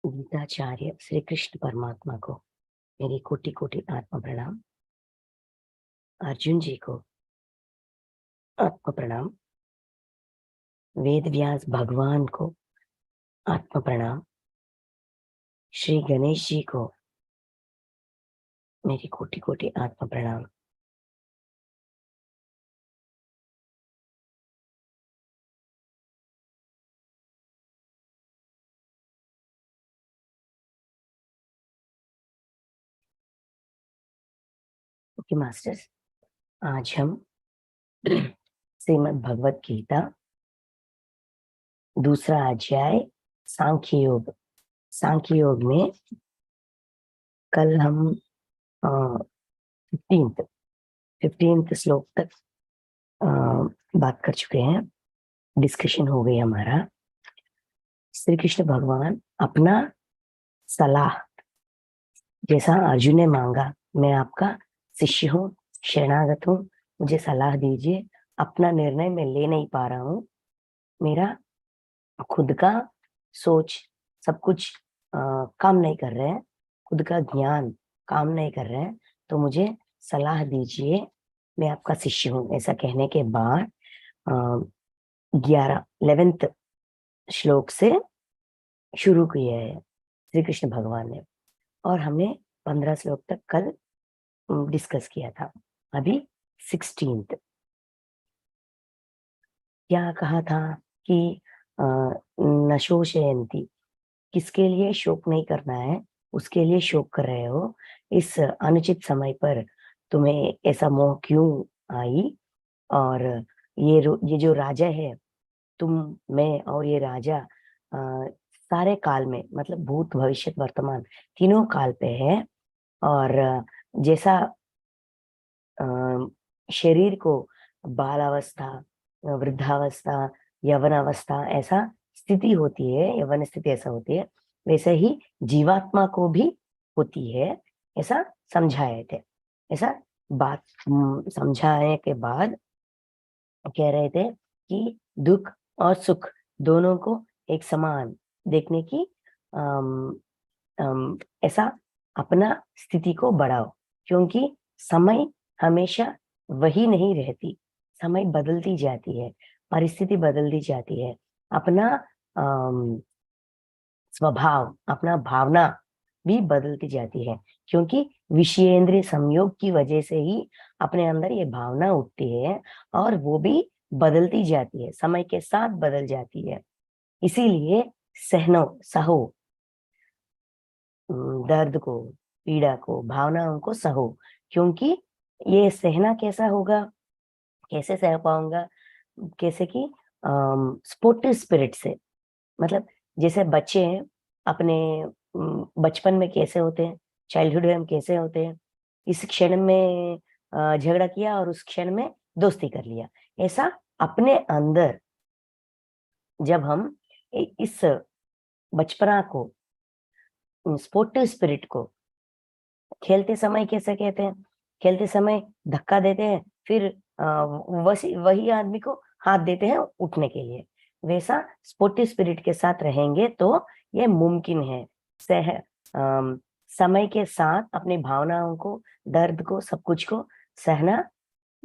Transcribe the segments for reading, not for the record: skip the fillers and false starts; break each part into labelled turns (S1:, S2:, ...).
S1: गीताचार्य श्री कृष्ण परमात्मा को मेरी कोटि कोटि आत्म प्रणाम। अर्जुन जी को आत्म प्रणाम। वेद व्यास भगवान को आत्म प्रणाम। श्री गणेश जी को मेरी कोटि कोटि आत्म प्रणाम। ओके मास्टर्स, आज हम श्रीमद् भगवत गीता दूसरा अध्याय सांख्य योग। सांख्य योग में कल हम 15th श्लोक तक बात कर चुके हैं। डिस्कशन हो गई हमारा। श्री कृष्ण भगवान अपना सलाह, जैसा अर्जुन ने मांगा, मैं आपका शिष्य हूँ, शरणागत हूँ, मुझे सलाह दीजिए, अपना निर्णय मैं ले नहीं पा रहा हूँ, मेरा खुद का सोच सब कुछ काम नहीं कर रहे हैं, खुद का ज्ञान काम नहीं कर रहे हैं, तो मुझे सलाह दीजिए, मैं आपका शिष्य हूँ। ऐसा कहने के बाद 11th श्लोक से शुरू किया है श्री कृष्ण भगवान ने, और हमने 15 श्लोक तक कल डिस्कस किया था। अभी 16th क्या कहा था कि न शोषयन्ति, किसके लिए शोक नहीं करना है, उसके लिए शोक कर रहे हो। इस अनुचित समय पर तुम्हें ऐसा मोह क्यों आई, और ये जो राजा है, तुम, मैं और ये राजा सारे काल में, मतलब भूत भविष्य वर्तमान तीनों काल पे है। और जैसा शरीर को बालावस्था, वृद्धावस्था, यवनावस्था ऐसा स्थिति होती है, यवन स्थिति ऐसा होती है, वैसे ही जीवात्मा को भी होती है, ऐसा समझाए थे। ऐसा बात समझाने के बाद कह रहे थे कि दुख और सुख दोनों को एक समान देखने की ऐसा अपना स्थिति को बढ़ाओ, क्योंकि समय हमेशा वही नहीं रहती, समय बदलती जाती है, परिस्थिति बदलती जाती है, अपना स्वभाव, अपना भावना भी बदलती जाती है, क्योंकि विषयेंद्रिय संयोग की वजह से ही अपने अंदर ये भावना उठती है, और वो भी बदलती जाती है, समय के साथ बदल जाती है। इसीलिए सहो, दर्द को, पीड़ा को, भावनाओं को सहो, क्योंकि ये सहना कैसा होगा, कैसे सह पाऊंगा, कैसे कि स्पोर्टिव स्पिरिट से, मतलब जैसे बच्चे हैं अपने बचपन में कैसे होते हैं, चाइल्डहुड में हम कैसे होते हैं, इस क्षण में झगड़ा किया और उस क्षण में दोस्ती कर लिया, ऐसा अपने अंदर जब हम इस बचपना को, स्पोर्टिव स्पिरिट को खेलते समय कैसे कहते हैं, खेलते समय धक्का देते हैं, फिर वही आदमी को हाथ देते हैं उठने के लिए, वैसा स्पोर्टिव स्पिरिट के साथ रहेंगे तो ये मुमकिन है। समय के साथ अपनी भावनाओं को, दर्द को, सब कुछ को सहना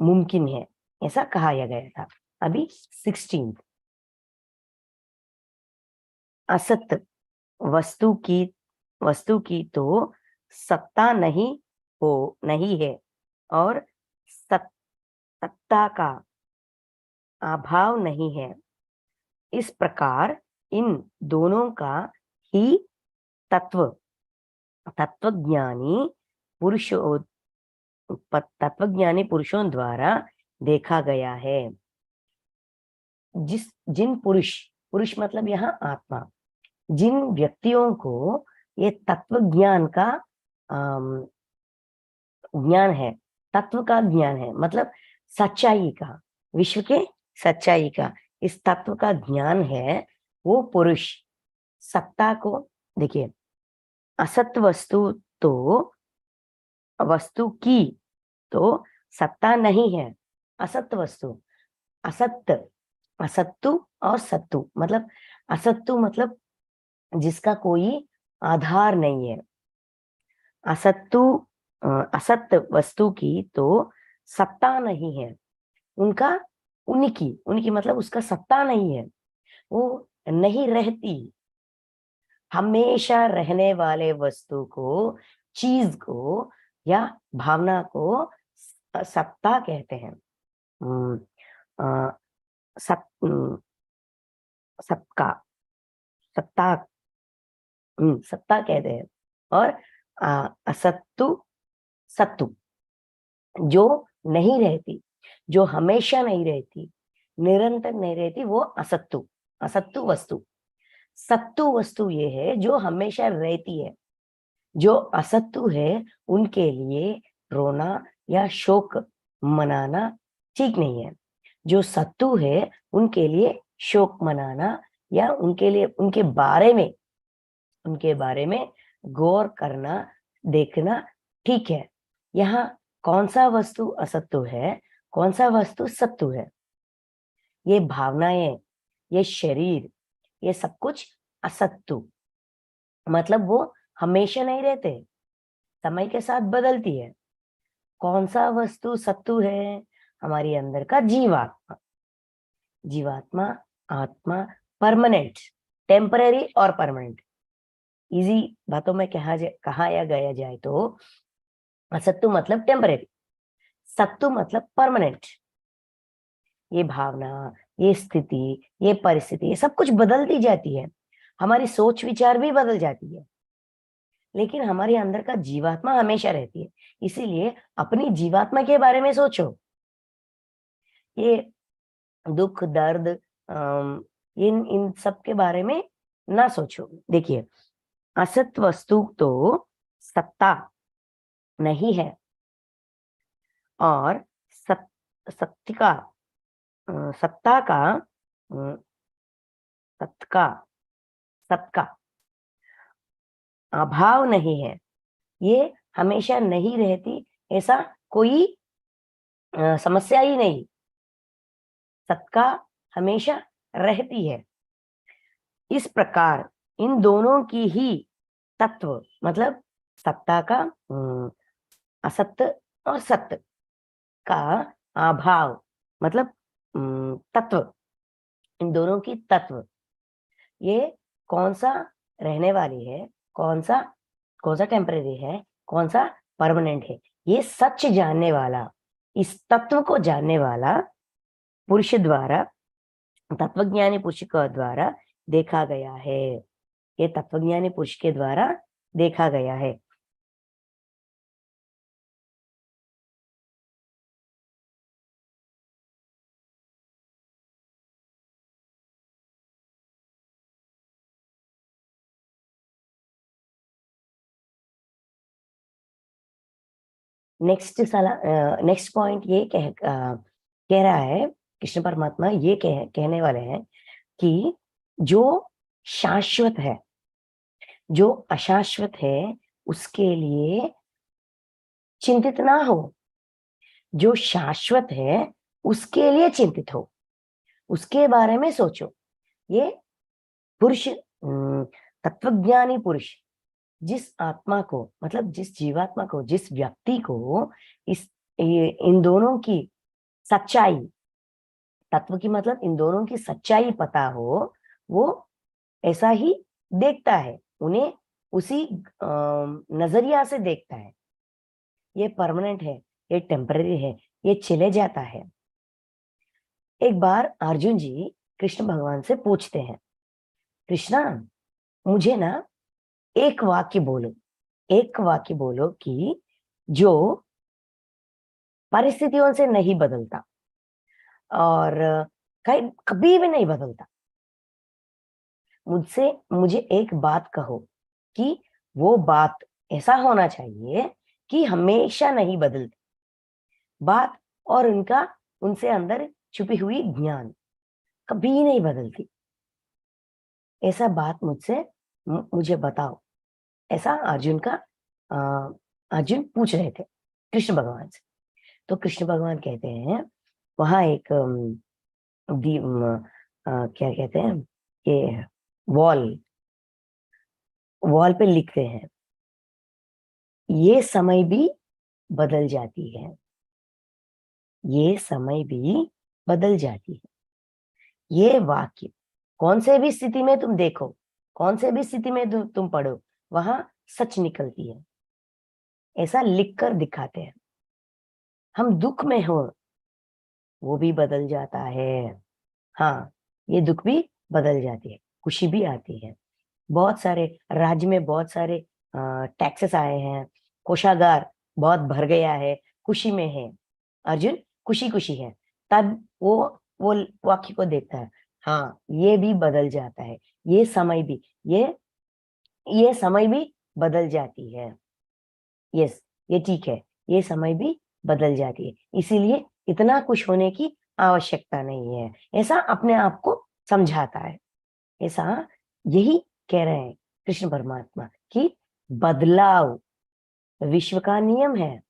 S1: मुमकिन है, ऐसा कहा गया था। अभी 16th, असत वस्तु की तो सत्ता नहीं है, और सत्ता का अभाव नहीं है। इस प्रकार इन दोनों का ही तत्वज्ञानी पुरुषों द्वारा देखा गया है। जिन पुरुष मतलब यहाँ आत्मा, जिन व्यक्तियों को ये तत्व ज्ञान का ज्ञान है, तत्व का ज्ञान है, मतलब सच्चाई का, विश्व के सच्चाई का इस तत्व का ज्ञान है, वो पुरुष सत्ता को, देखिए, असत वस्तु की तो सत्ता नहीं है, असत वस्तु, असत्तु और सत्तु, मतलब असत्तु मतलब जिसका कोई आधार नहीं है। असत्तु असत्य वस्तु की तो सत्ता नहीं है। उनका उनकी उनकी मतलब उसका सत्ता नहीं है, वो नहीं रहती। हमेशा रहने वाले वस्तु को, चीज को या भावना को सत्ता कहते हैं। हम्म, अ, सत, सत्ता सत्ता सत्ता कहते हैं। और असत्तु सत्तु, जो नहीं रहती, जो हमेशा नहीं रहती, निरंतर नहीं रहती, वो असत्तु, असत्तु वस्तु। सत्तु वस्तु ये है जो हमेशा रहती है। जो असत्तु है उनके लिए रोना या शोक मनाना ठीक नहीं है। जो सत्तु है उनके लिए शोक मनाना या उनके बारे में गौर करना, देखना ठीक है। यहाँ कौन सा वस्तु असत्तु है, कौन सा वस्तु सत्तु है? ये भावनाएं, ये शरीर, ये सब कुछ असत्तु, मतलब वो हमेशा नहीं रहते, समय के साथ बदलती है। कौन सा वस्तु सत्तु है? हमारी अंदर का जीवात्मा। जीवात्मा, आत्मा, परमानेंट, टेम्पररी और परमानेंट। इजी बातों में कहा या गया जाए तो असत्तु मतलब टेम्पररी, सत्तु मतलब परमानेंट। ये भावना, ये स्थिति, ये परिस्थिति, ये सब कुछ बदलती जाती है। हमारी सोच विचार भी बदल जाती है, लेकिन हमारे अंदर का जीवात्मा हमेशा रहती है। इसीलिए अपनी जीवात्मा के बारे में सोचो। ये दुख दर्द, इन इन सब के बारे में ना सोचो। देखिए, असत वस्तु तो सत्ता नहीं है, और सत्य का, सत्ता का, सत्य का, सबका अभाव नहीं है। ये हमेशा नहीं रहती, ऐसा कोई समस्या ही नहीं। सत्ता हमेशा रहती है। इस प्रकार इन दोनों की ही तत्व, मतलब सत्ता का, असत्य और सत्य का अभाव, मतलब तत्व, इन दोनों की तत्व, ये कौन सा रहने वाली है, कौन सा टेम्परेरी है, कौन सा परमानेंट है, ये सच जानने वाला, इस तत्व को जानने वाला पुरुष द्वारा, तत्वज्ञानी पुरुष के द्वारा देखा गया है। ये तत्वज्ञानी पुरुष के द्वारा देखा गया है। नेक्स्ट पॉइंट ये कह रहा है, कृष्ण परमात्मा ये कहने वाले हैं कि जो शाश्वत है, जो अशाश्वत है, उसके लिए चिंतित ना हो। जो शाश्वत है उसके लिए चिंतित हो, उसके बारे में सोचो। ये पुरुष, तत्वज्ञानी पुरुष जिस आत्मा को, मतलब जिस जीवात्मा को, जिस व्यक्ति को इन दोनों की सच्चाई, तत्व की मतलब इन दोनों की सच्चाई पता हो, वो ऐसा ही देखता है, उन्हें उसी नजरिया से देखता है। ये परमानेंट है, ये टेम्पररी है, ये चले जाता है। एक बार अर्जुन जी कृष्ण भगवान से पूछते हैं, कृष्णा, मुझे ना एक वाक्य बोलो कि जो परिस्थितियों से नहीं बदलता और कहीं कभी भी नहीं बदलता। मुझे एक बात कहो कि वो बात ऐसा होना चाहिए कि हमेशा नहीं बदलती बात, और उनसे अंदर छुपी हुई ज्ञान कभी नहीं बदलती। ऐसा बात मुझे बताओ। ऐसा अर्जुन पूछ रहे थे कृष्ण भगवान से। तो कृष्ण भगवान कहते हैं, वहां एक क्या कहते हैं, ये वॉल वॉल पे लिखते हैं, ये समय भी बदल जाती है, ये समय भी बदल जाती है। ये वाक्य कौन से भी स्थिति में तुम देखो, कौन से भी स्थिति में तुम पढ़ो, वहां सच निकलती है। ऐसा लिखकर दिखाते हैं। हम दुख में हो, वो भी बदल जाता है। हाँ, ये दुख भी बदल जाती है, खुशी भी आती है। बहुत सारे राज्य में बहुत सारे टैक्सेस आए हैं, कोषागार बहुत भर गया है, खुशी में है, अर्जुन खुशी खुशी है। तब वो वाक्य को देखता है, हाँ ये भी बदल जाता है, ये समय भी, ये समय भी बदल जाती है। यस, ये ठीक है, ये समय भी बदल जाती है, इसीलिए इतना खुश होने की आवश्यकता नहीं है। ऐसा अपने आप को समझाता है। ऐसा यही कह रहे हैं कृष्ण परमात्मा कि बदलाव विश्व का नियम है।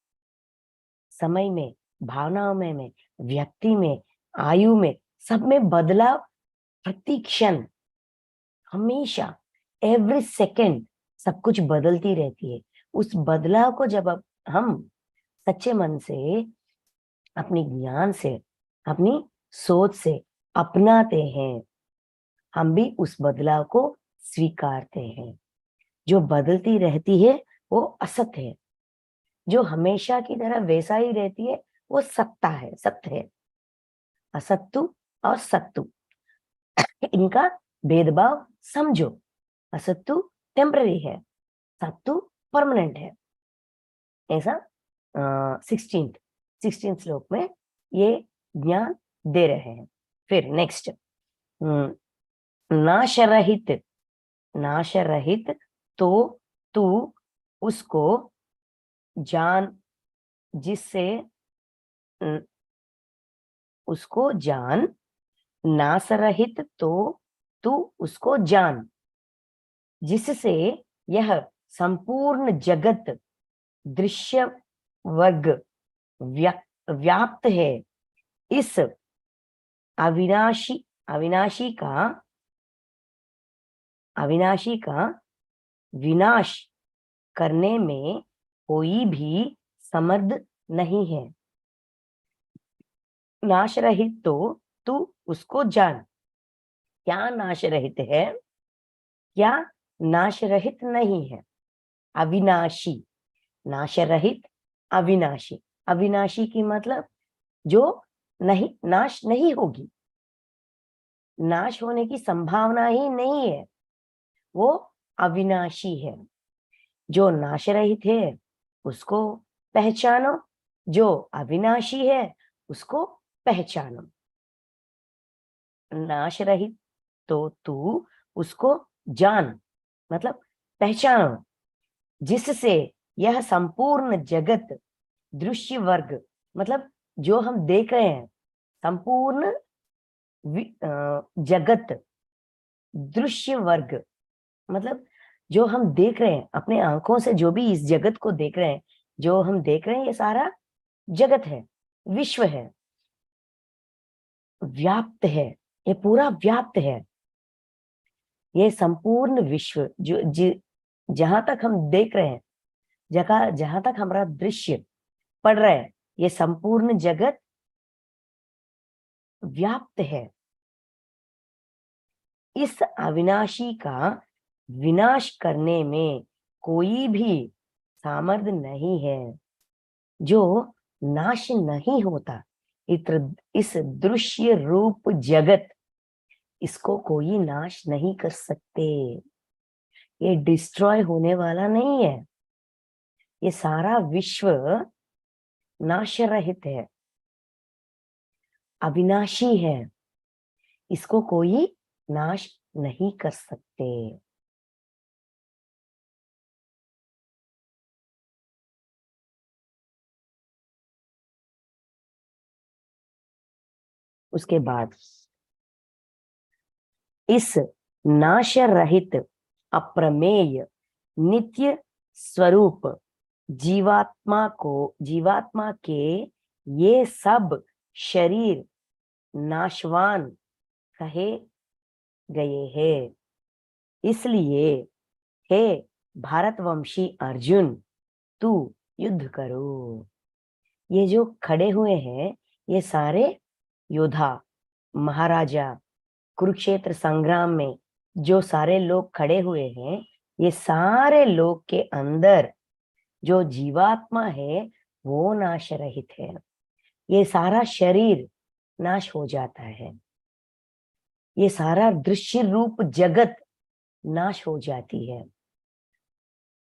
S1: समय में, भावनाओं में व्यक्ति में, आयु में, सब में बदलाव प्रति क्षण, हमेशा, एवरी सेकेंड सब कुछ बदलती रहती है। उस बदलाव को जब अब हम सच्चे मन से, अपनी ज्ञान से, अपनी सोच से अपनाते हैं, हम भी उस बदलाव को स्वीकारते हैं। जो बदलती रहती है वो असत्य है, जो हमेशा की तरह वैसा ही रहती है वो सत्ता है, सत्य है। असत्तु और सत्तु, इनका भेदभाव समझो। असत्तु टेम्पररी है, सत्तु परमानेंट है। ऐसा 16 श्लोक में ये ज्ञान दे रहे हैं। फिर नेक्स्ट, नाश रहित, नाश रहित तो तू उसको जान, जिससे उसको जान, नाश रहित तो तू उसको जान, जिससे यह संपूर्ण जगत दृश्य वर्ग व्याप्त है। इस अविनाशी अविनाशी का अविनाशी का विनाश करने में कोई भी समर्थ नहीं है। नाश रहित तो तू उसको जान। क्या नाश रहित है, क्या नाश रहित नहीं है? अविनाशी, नाश रहित, अविनाशी। अविनाशी की मतलब जो नहीं, नाश नहीं होगी, नाश होने की संभावना ही नहीं है, वो अविनाशी है। जो नाश रहित है उसको पहचानो, जो अविनाशी है उसको पहचानो। नाश रहित तो तू उसको जान, मतलब पहचानो, जिससे यह संपूर्ण जगत दृश्य वर्ग, मतलब जो हम देख रहे हैं, संपूर्ण जगत दृश्य वर्ग, मतलब जो हम देख रहे हैं अपने आंखों से, जो भी इस जगत को देख रहे हैं, जो हम देख रहे हैं, ये सारा जगत है, विश्व है, व्याप्त है, ये पूरा व्याप्त है। ये संपूर्ण विश्व जहां तक हम देख रहे हैं, जगह जहां तक हमारा दृश्य पड़ रहा है, ये संपूर्ण जगत व्याप्त है। इस अविनाशी का विनाश करने में कोई भी सामर्थ्य नहीं है। जो नाश नहीं होता, इस दृश्य रूप जगत, इसको कोई नाश नहीं कर सकते। ये डिस्ट्रॉय होने वाला नहीं है। ये सारा विश्व नाश रहित है, अविनाशी है, इसको कोई नाश नहीं कर सकते। उसके बाद इस नाश रहित अप्रमेय नित्य स्वरूप जीवात्मा के ये सब शरीर नाशवान कहे गए हैं। इसलिए हे भारतवंशी अर्जुन, तू युद्ध करो। ये जो खड़े हुए हैं ये सारे योद्धा, महाराजा, कुरुक्षेत्र संग्राम में जो सारे लोग खड़े हुए हैं, ये सारे लोग के अंदर जो जीवात्मा है वो नाश रहित है। ये सारा शरीर नाश हो जाता है, ये सारा दृश्य रूप जगत नाश हो जाती है।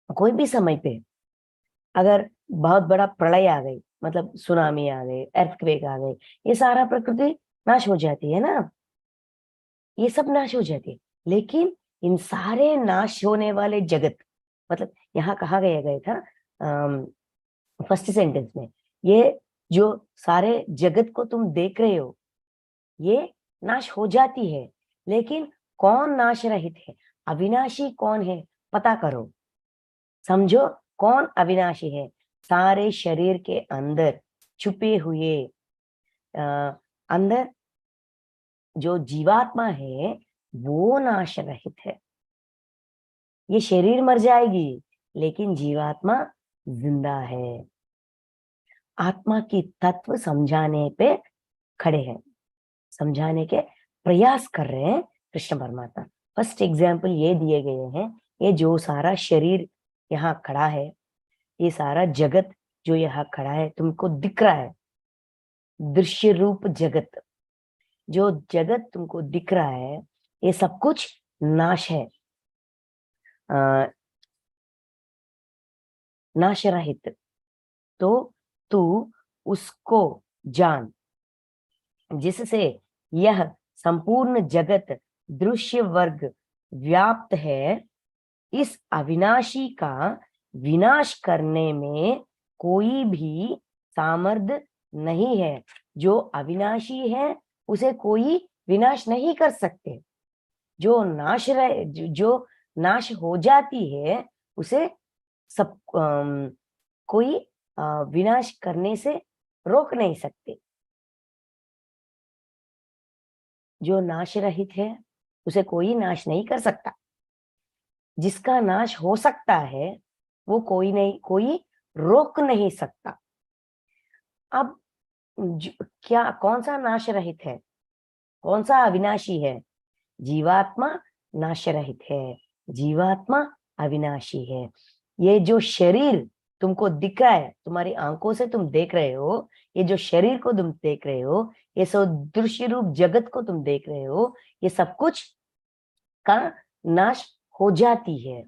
S1: कोई भी समय पे अगर बहुत बड़ा प्रलय आ गई, मतलब सुनामी आ गई, अर्थक्वेक आ गई, ये सारा प्रकृति नाश हो जाती है ना, ये सब नाश हो जाती है। लेकिन इन सारे नाश होने वाले जगत, मतलब यहाँ कहा गया था फर्स्ट सेंटेंस में, ये जो सारे जगत को तुम देख रहे हो ये नाश हो जाती है, लेकिन कौन नाश रहित है, अविनाशी कौन है, पता करो, समझो कौन अविनाशी है। सारे शरीर के अंदर छुपे हुए अंदर जो जीवात्मा है वो नाश रहित है। ये शरीर मर जाएगी लेकिन जीवात्मा जिंदा है। आत्मा की तत्व समझाने पे खड़े हैं, समझाने के प्रयास कर रहे हैं कृष्ण परमात्मा। फर्स्ट एग्जाम्पल ये दिए गए हैं, ये जो सारा शरीर यहाँ खड़ा है, ये सारा जगत जो यहाँ खड़ा है तुमको दिख रहा है, दृश्य रूप जगत, जो जगत तुमको दिख रहा है ये सब कुछ नाश है, नाश रहित। तो तू उसको जान जिससे यह संपूर्ण जगत दृश्य वर्ग व्याप्त है। इस अविनाशी का विनाश करने में कोई भी सामर्थ्य नहीं है। जो अविनाशी है उसे कोई विनाश नहीं कर सकते। जो जो नाश हो जाती है उसे सब कोई विनाश करने से रोक नहीं सकते। जो नाश रहित है उसे कोई नाश नहीं कर सकता। जिसका नाश हो सकता है वो कोई रोक नहीं सकता। अब क्या कौन सा नाश रहित है, कौन सा अविनाशी है? जीवात्मा नाश रहित है, जीवात्मा अविनाशी है। ये जो शरीर तुमको दिख रहा है, तुम्हारी आंखों से तुम देख रहे हो, ये जो शरीर को तुम देख रहे हो, ये सब दृश्य रूप जगत को तुम देख रहे हो, ये सब कुछ का नाश हो जाती है।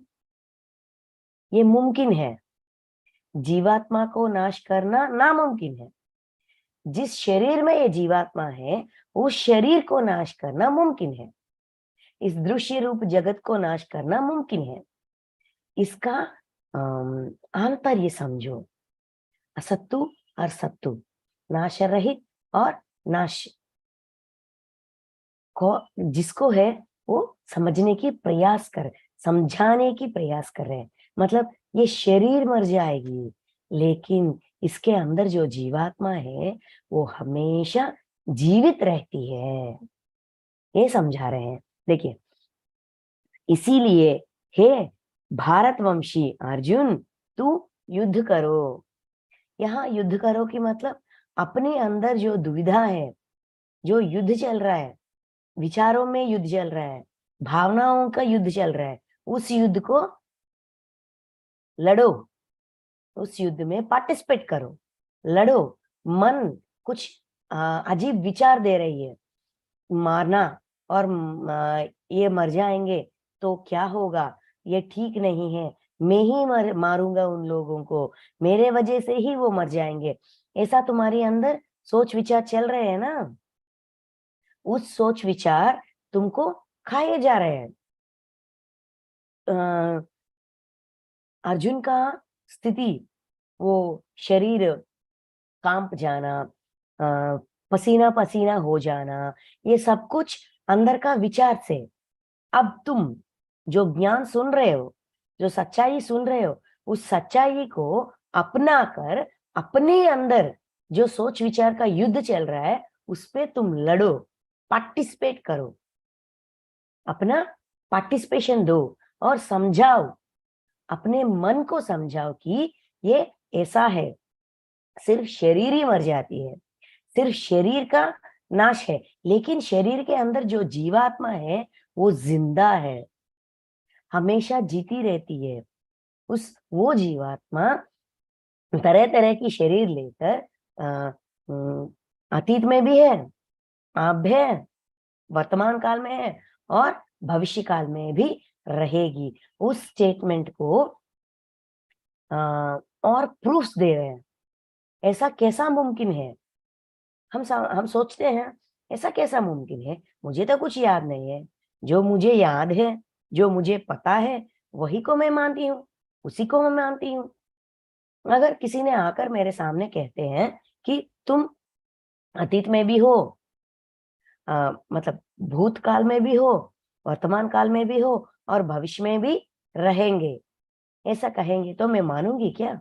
S1: ये मुमकिन है, जीवात्मा को नाश करना नामुमकिन है। जिस शरीर में ये जीवात्मा है उस शरीर को नाश करना मुमकिन है। इस दृश्य रूप जगत को नाश करना मुमकिन है। इसका आंतर्य समझो, असत्तु और सत्तु, नाश रहित और नाश को जिसको है वो समझने की प्रयास कर, समझाने की प्रयास कर रहे हैं। मतलब ये शरीर मर जाएगी लेकिन इसके अंदर जो जीवात्मा है वो हमेशा जीवित रहती है, ये समझा रहे हैं। देखिए, इसीलिए हे भारतवंशी अर्जुन, तू युद्ध करो। यहाँ युद्ध करो की मतलब अपने अंदर जो दुविधा है, जो युद्ध चल रहा है, विचारों में युद्ध चल रहा है, भावनाओं का युद्ध चल रहा है, उस युद्ध को लड़ो, उस युद्ध में पार्टिसिपेट करो, लड़ो। मन कुछ अजीब विचार दे रही है, मारना और ये मर जाएंगे तो क्या होगा, ये ठीक नहीं है, मैं ही मारूंगा उन लोगों को, मेरे वजह से ही वो मर जाएंगे, ऐसा तुम्हारे अंदर सोच विचार चल रहे हैं ना। उस सोच विचार तुमको खाए जा रहे हैं। अर्जुन का स्थिति, वो शरीर कांप जाना, पसीना पसीना हो जाना, ये सब कुछ अंदर का विचार से। अब तुम जो ज्ञान सुन रहे हो, जो सच्चाई सुन रहे हो, उस सच्चाई को अपना कर अपने अंदर जो सोच विचार का युद्ध चल रहा है उस पे तुम लड़ो, पार्टिसिपेट करो, अपना पार्टिसिपेशन दो। और समझाओ, अपने मन को समझाओ कि ये ऐसा है, सिर्फ शरीर ही मर जाती है, सिर्फ शरीर का नाश है, लेकिन शरीर के अंदर जो जीवात्मा है वो जिंदा है, हमेशा जीती रहती है। वो जीवात्मा तरह तरह की शरीर लेकर अतीत में भी है, अब है, वर्तमान काल में है और भविष्य काल में भी रहेगी। उस स्टेटमेंट को और प्रूफ्स दे रहे हैं। ऐसा कैसा मुमकिन है? हम सोचते हैं ऐसा कैसा मुमकिन है, मुझे तो कुछ याद नहीं है, जो मुझे याद है, जो मुझे पता है, वही को मैं मानती हूँ, उसी को मैं मानती हूँ। अगर किसी ने आकर मेरे सामने कहते हैं कि तुम अतीत में भी हो, मतलब भूतकाल में भी हो, वर्तमान काल में भी हो और भविष्य में भी रहेंगे, ऐसा कहेंगे तो मैं मानूंगी क्या?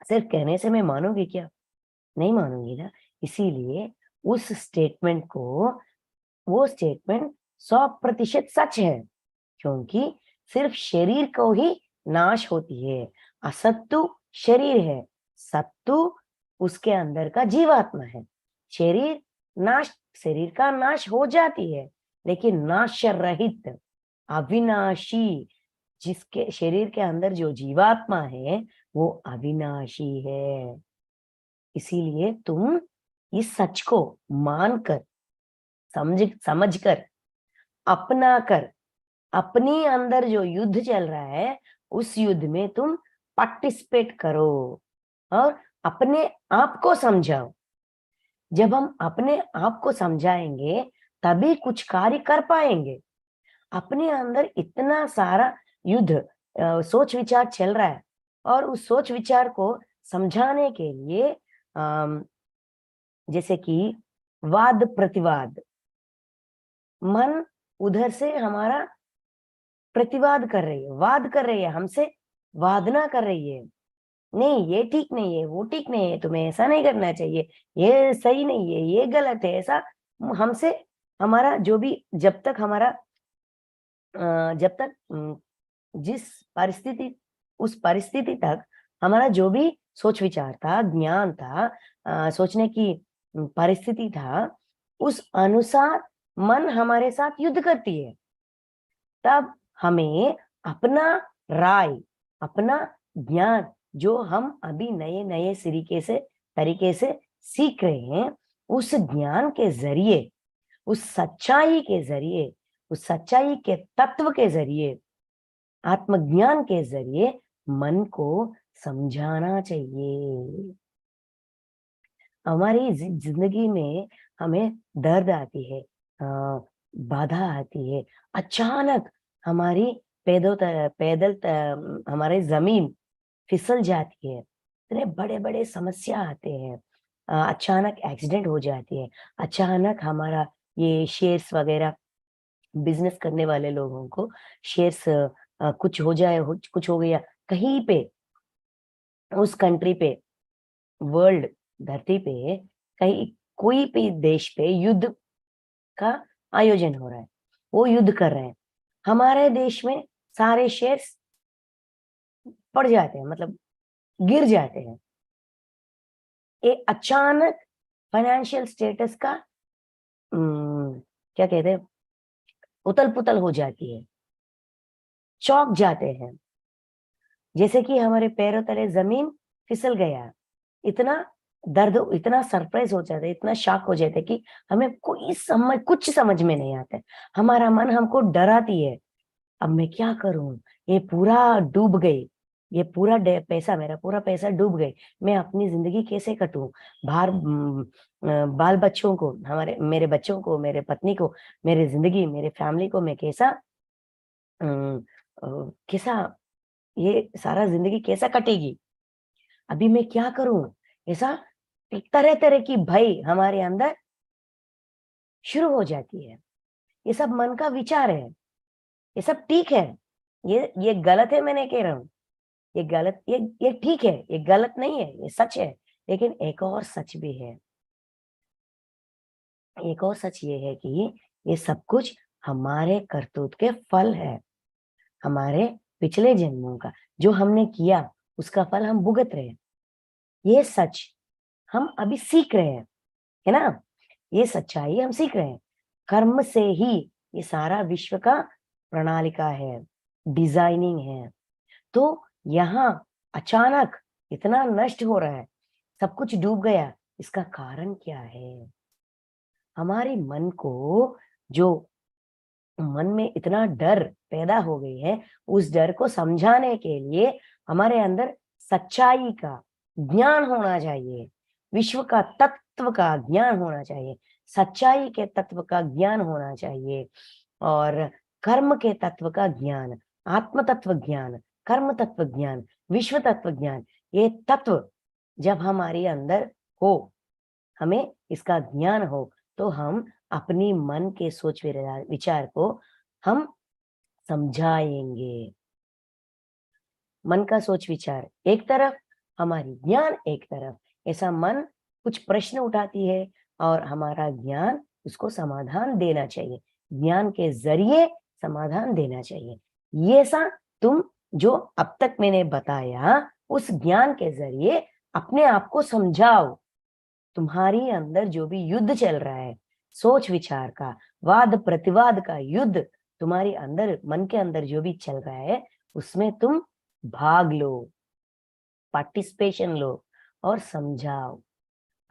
S1: सिर्फ कहने से मैं मानूंगी क्या? नहीं मानूंगी ना। इसीलिए उस स्टेटमेंट को, वो स्टेटमेंट 100% सच है, क्योंकि सिर्फ शरीर को ही नाश होती है। असत्तु शरीर है, सत्तु उसके अंदर का जीवात्मा है। शरीर नाश, शरीर का नाश हो जाती है, लेकिन नाश रहित अविनाशी, जिसके शरीर के अंदर जो जीवात्मा है वो अविनाशी है। इसीलिए तुम इस सच को मानकर, समझकर, अपना कर, अपनी अंदर जो युद्ध चल रहा है उस युद्ध में तुम पार्टिसिपेट करो और अपने आप को समझाओ। जब हम अपने आप को समझाएंगे तभी कुछ कार्य कर पाएंगे। अपने अंदर इतना सारा युद्ध, सोच विचार चल रहा है और उस सोच विचार को समझाने के लिए जैसे कि वाद प्रतिवाद, मन उधर से हमारा प्रतिवाद कर रही है, वाद कर रही है, हमसे वादना कर रही है, नहीं ये ठीक नहीं है, वो ठीक नहीं है, तुम्हें ऐसा नहीं करना चाहिए, ये सही नहीं है, ये गलत है, ऐसा हमसे हमारा जो भी, जब तक हमारा जब तक जिस परिस्थिति, उस परिस्थिति तक हमारा जो भी सोच विचार था, ज्ञान था, सोचने की परिस्थिति था, उस अनुसार मन हमारे साथ युद्ध करती है। तब हमें अपना राय, अपना ज्ञान, जो हम अभी नए नए तरीके से सीख रहे हैं, उस ज्ञान के जरिए, उस सच्चाई के जरिए, उस सच्चाई के तत्व के जरिए, आत्मज्ञान के जरिए मन को समझाना चाहिए। हमारी जिंदगी में हमें दर्द आती है, बाधा आती है, अचानक हमारी हमारी जमीन फिसल जाती है, इतने बड़े बड़े समस्या आते हैं, अचानक एक्सीडेंट हो जाती है, अचानक हमारा ये शेयर्स वगैरह, बिजनेस करने वाले लोगों को शेयर्स कुछ हो जाए, कुछ हो गया कहीं पे, उस कंट्री पे, वर्ल्ड धरती पे, कहीं कोई भी देश पे युद्ध का आयोजन हो रहा है, वो युद्ध कर रहे हैं, हमारे देश में सारे शेयर्स पड़ जाते हैं, मतलब गिर जाते हैं। एक अचानक फाइनेंशियल स्टेटस का क्या कहते हैं, उतल पुतल हो जाती है, चौंक जाते हैं, जैसे कि हमारे पैरों तले जमीन फिसल गया। इतना दर्द, इतना सरप्राइज हो जाता है, इतना शॉक हो जाता है कि हमें कुछ समझ में नहीं आता है। हमारा मन हमको डराती है, अब मैं क्या करूं, ये पूरा डूब गई, ये पूरा पैसा, मेरा पूरा पैसा डूब गई, मैं अपनी जिंदगी कैसे कटूं, बाहर बाल बच्चों को, मेरे बच्चों को, मेरे पत्नी को, मेरी जिंदगी, मेरे फैमिली को मैं कैसा कैसा, ये सारा जिंदगी कैसा कटेगी, अभी मैं क्या करूं, ऐसा तरह तरह की भय हमारे अंदर शुरू हो जाती है। ये सब मन का विचार है, ये सब ठीक है, ये गलत है, मैं नहीं कह रहा हूं ये गलत, ये ठीक है, ये गलत नहीं है, ये सच है। लेकिन एक और सच भी है, एक और सच ये है कि ये सब कुछ हमारे करतूत के फल है, हमारे पिछले जन्मों का जो हमने किया उसका फल हम भुगत रहे हैं। ये सच हम अभी सीख रहे हैं, है ना? ये सच्चाई हम सीख रहे हैं। कर्म से ही ये सारा विश्व का प्रणालिका है, डिजाइनिंग है। तो यहाँ अचानक इतना नष्ट हो रहा है, सब कुछ डूब गया, इसका कारण क्या है? हमारे मन को, जो मन में इतना डर पैदा हो गई है, उस डर को समझाने के लिए हमारे अंदर सच्चाई का ज्ञान होना चाहिए, विश्व का तत्व का ज्ञान होना चाहिए, सच्चाई के तत्व का ज्ञान होना चाहिए, और कर्म के तत्व का ज्ञान, आत्म तत्व ज्ञान, कर्म तत्व ज्ञान, विश्व तत्व ज्ञान, ये तत्व जब हमारे अंदर हो, हमें इसका ज्ञान हो, तो हम अपनी मन के सोच विचार को हम समझाएंगे। मन का सोच विचार एक तरफ, हमारी ज्ञान एक तरफ। ऐसा मन कुछ प्रश्न उठाती है और हमारा ज्ञान उसको समाधान देना चाहिए, ज्ञान के जरिए समाधान देना चाहिए। ये सा तुम जो अब तक मैंने बताया, उस ज्ञान के जरिए अपने आप को समझाओ। तुम्हारी अंदर जो भी युद्ध चल रहा है, सोच विचार का, वाद प्रतिवाद का युद्ध, तुम्हारी अंदर, मन के अंदर जो भी चल रहा है, उसमें तुम भाग लो, पार्टिसिपेशन लो और समझाओ,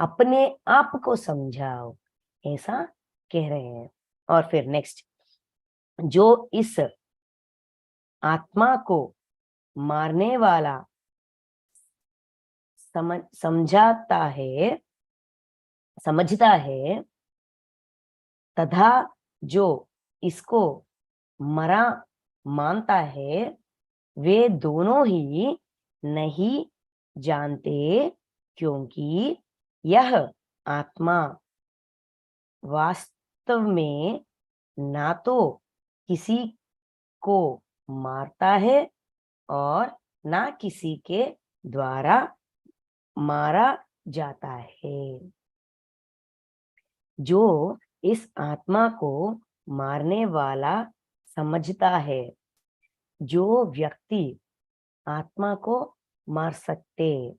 S1: अपने आप को समझाओ, ऐसा कह रहे हैं। और फिर नेक्स्ट, जो इस आत्मा को मारने वाला समझता है तथा जो इसको मरा मानता है, वे दोनों ही नहीं जानते, क्योंकि यह आत्मा वास्तव में ना तो किसी को मारता है और ना किसी के द्वारा मारा जाता है। जो इस आत्मा को मारने वाला समझता है, जो व्यक्ति आत्मा को मार सकते,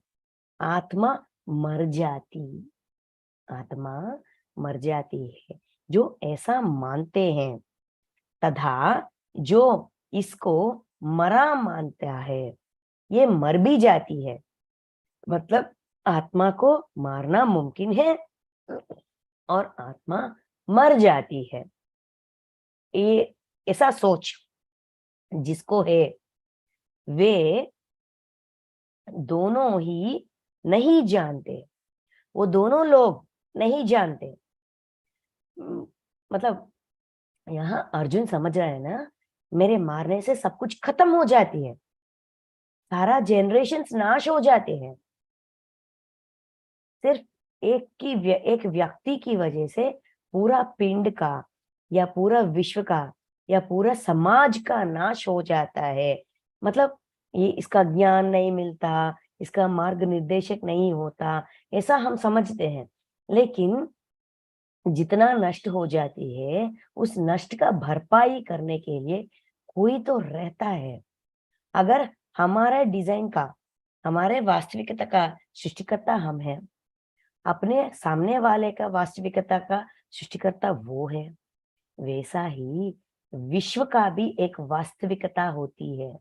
S1: आत्मा मर जाती, आत्मा मर जाती है, जो ऐसा मानते हैं, तथा जो इसको मरा मानता है, ये मर भी जाती है। मतलब आत्मा को मारना मुमकिन है और आत्मा मर जाती है। ये ऐसा सोच जिसको है, वे दोनों ही नहीं जानते, वो दोनों लोग नहीं जानते। मतलब यहाँ अर्जुन समझ रहा है ना, मेरे मारने से सब कुछ खत्म हो जाती है, सारा जनरेशन्स नाश हो जाते हैं, सिर्फ एक व्यक्ति की वजह से पूरा पिंड का या पूरा विश्व का या पूरा समाज का नाश हो जाता है। मतलब ये इसका ज्ञान नहीं मिलता, इसका मार्ग निर्देशक नहीं होता, ऐसा हम समझते हैं। लेकिन जितना नष्ट हो जाती है, उस नष्ट का भरपाई करने के लिए कोई तो रहता है। अगर हमारा डिजाइन का, हमारे वास्तविकता का सृष्टिकर्ता हम हैं, अपने सामने वाले का वास्तविकता का सृष्टिकर्ता वो है, वैसा ही विश्व का भी एक वास्तविकता होती है,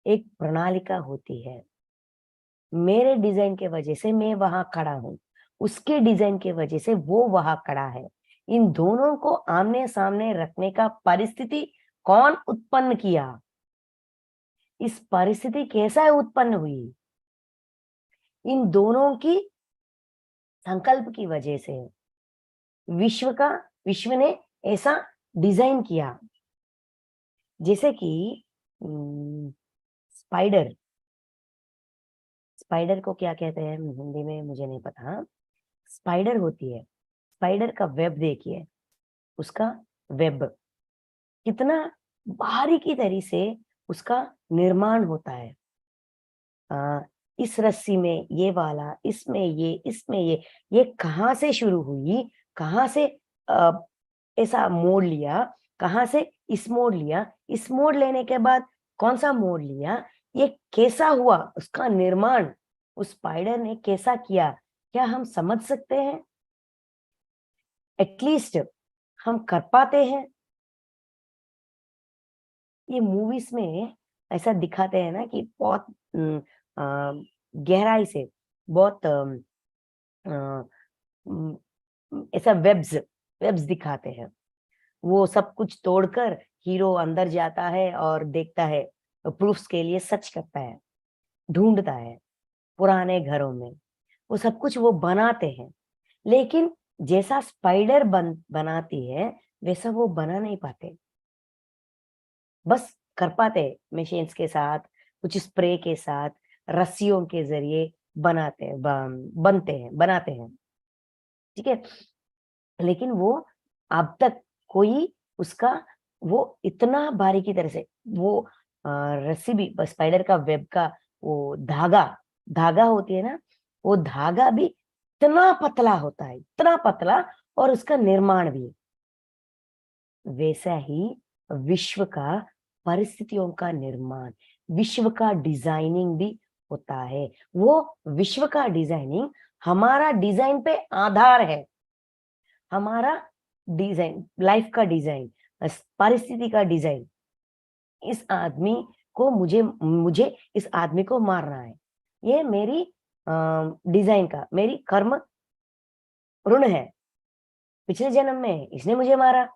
S1: एक प्रणालिका होती है। मेरे डिजाइन के वजह से मैं वहां खड़ा हूं, उसके डिजाइन के वजह से वो वहां खड़ा है। इन दोनों को आमने सामने रखने का परिस्थिति कौन उत्पन्न किया? इस परिस्थिति कैसा उत्पन्न हुई? इन दोनों की संकल्प की वजह से विश्व ने ऐसा डिजाइन किया। जैसे कि स्पाइडर, स्पाइडर को क्या कहते हैं हिंदी में मुझे नहीं पता। स्पाइडर होती है, स्पाइडर का वेब देखिए, उसका वेब कितना बारीकी तरह से उसका निर्माण होता है। इस रस्सी में ये वाला, इसमें ये, इसमें ये कहाँ से शुरू हुई, कहाँ से ऐसा मोड़ लिया, कहां से इस मोड़ लिया, इस मोड़ लेने के बाद कौन सा मोड़ लिया, ये कैसा हुआ, उसका निर्माण उस स्पाइडर ने कैसा किया, क्या हम समझ सकते हैं? एटलीस्ट हम कर पाते हैं? ये मूवीज में ऐसा दिखाते हैं ना कि बहुत गहराई से, बहुत ऐसा वेब्स वेब्स दिखाते हैं। वो सब कुछ तोड़कर हीरो अंदर जाता है और देखता है, प्रूफ्स के लिए सर्च करता है, ढूंढता है पुराने घरों में, वो सब कुछ वो बनाते हैं। लेकिन जैसा स्पाइडर बनाती है वैसा वो बना नहीं पाते, बस कर पाते मशीन्स के साथ, कुछ स्प्रे के साथ, रस्सियों के जरिए बनाते हैं, बनते हैं, बनाते हैं, ठीक है। लेकिन वो अब तक कोई उसका वो इतना बारीकी तरह से वो रस्सी भी, स्पाइडर का वेब का वो धागा धागा होती है ना, वो धागा भी इतना पतला होता है, इतना पतला, और उसका निर्माण भी वैसा ही। विश्व का परिस्थितियों का निर्माण, विश्व का डिजाइनिंग भी होता है। वो विश्व का डिजाइनिंग हमारा डिजाइन पे आधार है, हमारा डिजाइन, लाइफ का डिजाइन, परिस्थिति का डिजाइन। इस आदमी को मुझे मुझे इस आदमी को मारना है, ये मेरी डिजाइन का, मेरी कर्म ऋण है। पिछले जन्म में इसने मुझे मारा,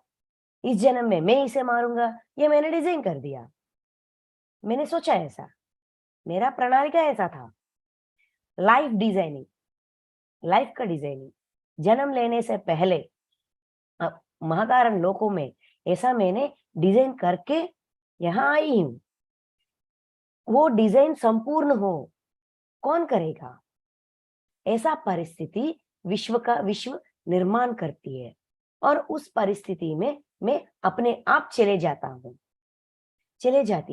S1: इस जन्म में मैं इसे मारूंगा, ये मैंने डिजाइन कर दिया, मैंने सोचा ऐसा, मेरा प्रणालिका ऐसा था। लाइफ डिजाइनिंग, लाइफ का डिजाइनिंग जन्म लेने से पहले महाकारण लोकों में ऐसा मैंने डिजाइन करके यहाँ आई हूं। वो डिजाइन संपूर्ण हो, कौन करेगा? ऐसा परिस्थिति विश्व निर्माण करती है, और उस परिस्थिति में मैं अपने आप चले जाती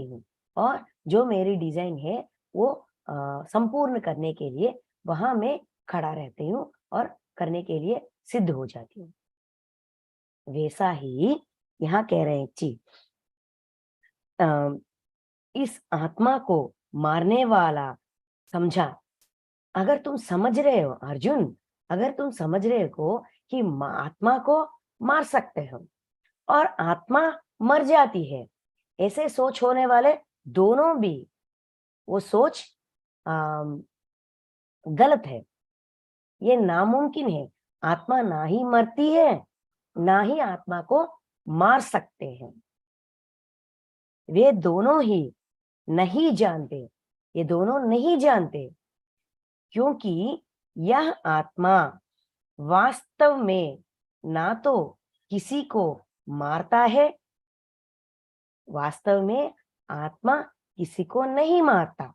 S1: हूँ, और जो मेरी डिजाइन है वो संपूर्ण करने के लिए वहां मैं खड़ा रहती हूँ और करने के लिए सिद्ध हो जाती हूँ। वैसा ही यहाँ कह रहे हैं जी, इस आत्मा को मारने वाला समझा। अगर तुम समझ रहे हो अर्जुन, अगर तुम समझ रहे हो कि आत्मा को मार सकते हो और आत्मा मर जाती है, ऐसे सोच होने वाले दोनों भी, वो सोच गलत है, ये नामुमकिन है। आत्मा ना ही मरती है, ना ही आत्मा को मार सकते हैं। वे दोनों ही नहीं जानते, ये दोनों नहीं जानते, क्योंकि यह आत्मा वास्तव में ना तो किसी को मारता है, वास्तव में आत्मा किसी को नहीं मारता,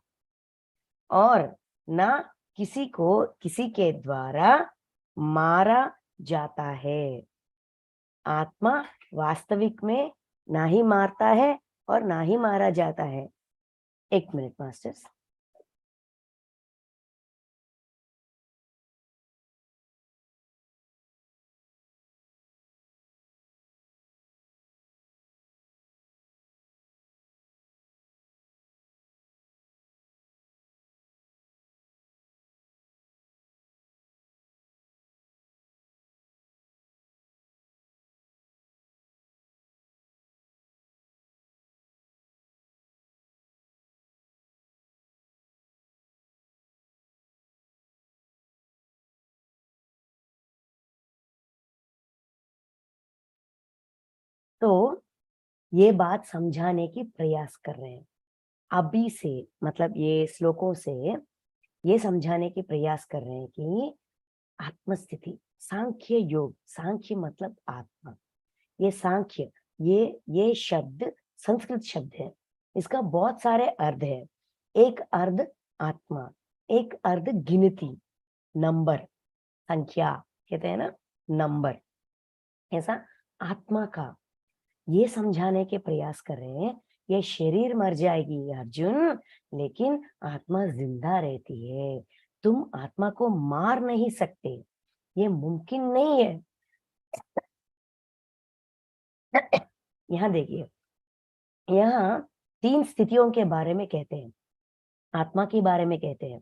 S1: और ना किसी को किसी के द्वारा मारा जाता है। आत्मा वास्तविक में ना ही मारता है और ना ही मारा जाता है। एक मिनट मास्टर्स। तो ये बात समझाने की प्रयास कर रहे हैं अभी से, मतलब ये श्लोकों से ये समझाने की प्रयास कर रहे हैं कि आत्मस्थिति, सांख्य योग, सांख्य मतलब आत्मा, ये सांख्य, ये शब्द संस्कृत शब्द है, इसका बहुत सारे अर्थ है। एक अर्थ आत्मा, एक अर्थ गिनती, नंबर, संख्या कहते हैं ना, नंबर, ऐसा आत्मा का ये समझाने के प्रयास कर रहे हैं। ये शरीर मर जाएगी अर्जुन, लेकिन आत्मा जिंदा रहती है। तुम आत्मा को मार नहीं सकते, ये मुमकिन नहीं है। यहाँ देखिए, यहाँ 3 स्थितियों के बारे में कहते हैं, आत्मा के बारे में कहते हैं,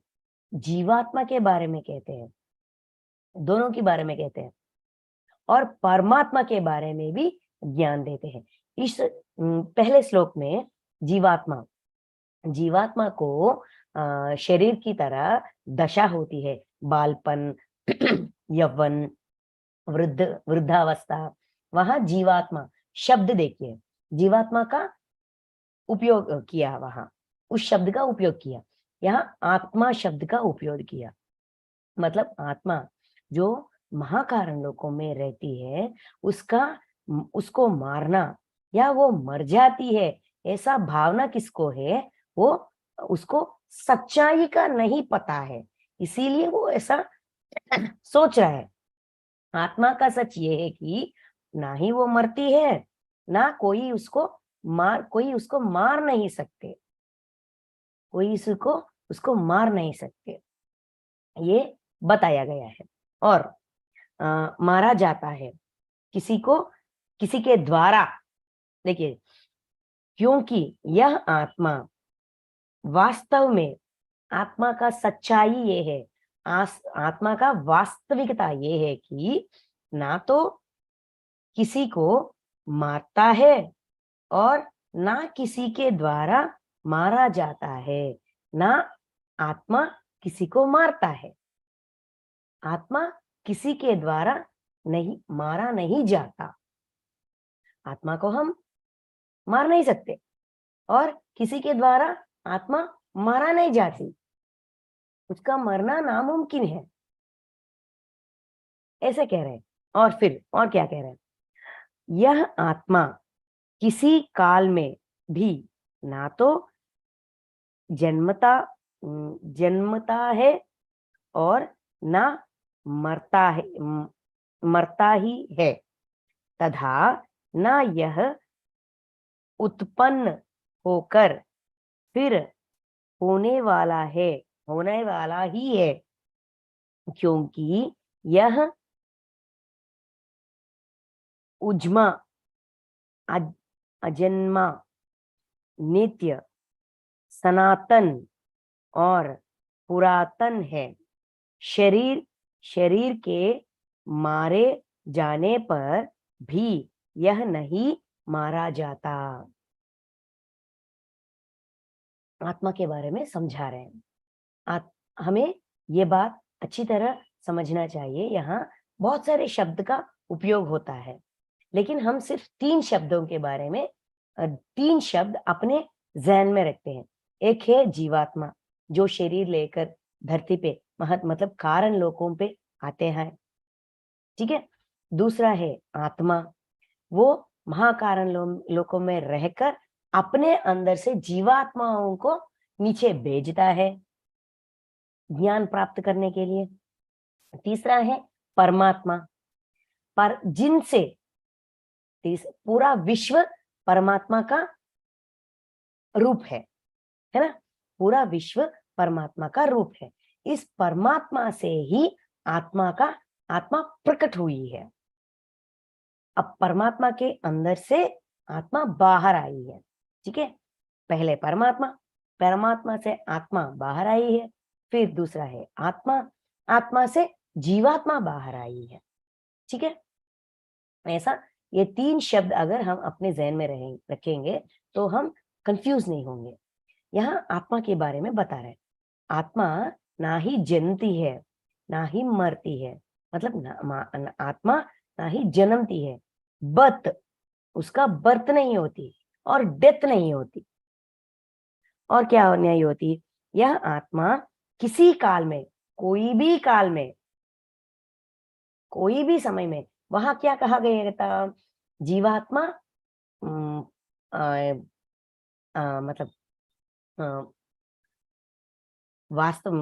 S1: जीवात्मा के बारे में कहते हैं, दोनों के बारे में कहते हैं और परमात्मा के बारे में भी ज्ञान देते हैं। इस पहले श्लोक में जीवात्मा, जीवात्मा को शरीर की तरह दशा होती है, बालपन, यौवन, वृद्धावस्था, वहां जीवात्मा शब्द देखिए, जीवात्मा का उपयोग किया, वहां उस शब्द का उपयोग किया, यहाँ आत्मा शब्द का उपयोग किया। मतलब आत्मा जो महाकारण लोकों में रहती है, उसको मारना या वो मर जाती है, ऐसा भावना किसको है? वो उसको सच्चाई का नहीं पता है, इसीलिए वो ऐसा सोच रहा है। आत्मा का सच ये है कि ना ही वो मरती है, ना कोई उसको मार नहीं सकते, कोई उसको मार नहीं सकते, ये बताया गया है। और मारा जाता है किसी को, किसी के द्वारा। देखिए, क्योंकि यह आत्मा, वास्तव में आत्मा का सच्चाई ये है, आत्मा का वास्तविकता ये है कि ना तो किसी को मारता है और ना किसी के द्वारा मारा जाता है, ना आत्मा किसी को मारता है। आत्मा किसी के द्वारा नहीं मारा नहीं जाता, आत्मा को हम मार नहीं सकते और किसी के द्वारा आत्मा मारा नहीं जाती, उसका मरना नामुमकिन है, ऐसे कह रहे हैं। और फिर और क्या कह रहे हैं? यह आत्मा किसी काल में भी ना तो जन्मता जन्मता है और ना मरता ही है, तथा ना यह उत्पन्न होकर फिर होने वाला ही है, क्योंकि यह उज्मा, अजन्मा, नित्य, सनातन और पुरातन है। शरीर के मारे जाने पर भी यह नहीं मारा जाता। आत्मा के बारे में समझा रहे हैं। हमें ये बात अच्छी तरह समझना चाहिए। यहाँ बहुत सारे शब्द का उपयोग होता है, लेकिन हम सिर्फ 3 शब्दों के बारे में 3 शब्द अपने ज़हन में रखते हैं। एक है जीवात्मा, जो शरीर लेकर धरती पे मतलब कारण लोकों पे आते हैं, ठीक है। दूसरा है आत्मा, वो महाकारण लोकों में रहकर अपने अंदर से जीवात्माओं को नीचे भेजता है ज्ञान प्राप्त करने के लिए। तीसरा है परमात्मा, पर जिनसे पूरा विश्व परमात्मा का रूप है ना, पूरा विश्व परमात्मा का रूप है। इस परमात्मा से ही आत्मा प्रकट हुई है। अब परमात्मा के अंदर से आत्मा बाहर आई है, ठीक है। पहले परमात्मा से आत्मा बाहर आई है, फिर दूसरा है आत्मा से जीवात्मा बाहर आई है, ठीक है। ऐसा ये 3 शब्द अगर हम अपने ज़हन में रखेंगे तो हम कंफ्यूज नहीं होंगे। यहाँ आत्मा के बारे में बता रहे हैं, आत्मा ना ही जन्मती है ना ही मरती है, मतलब आत्मा ना ही जन्मती है, उसका बर्थ नहीं होती और डेथ नहीं होती। और क्या नहीं होती? यह आत्मा किसी काल में, कोई भी काल में, कोई भी समय में, वहां क्या कहा गया था? जीवात्मा मतलब वास्तव,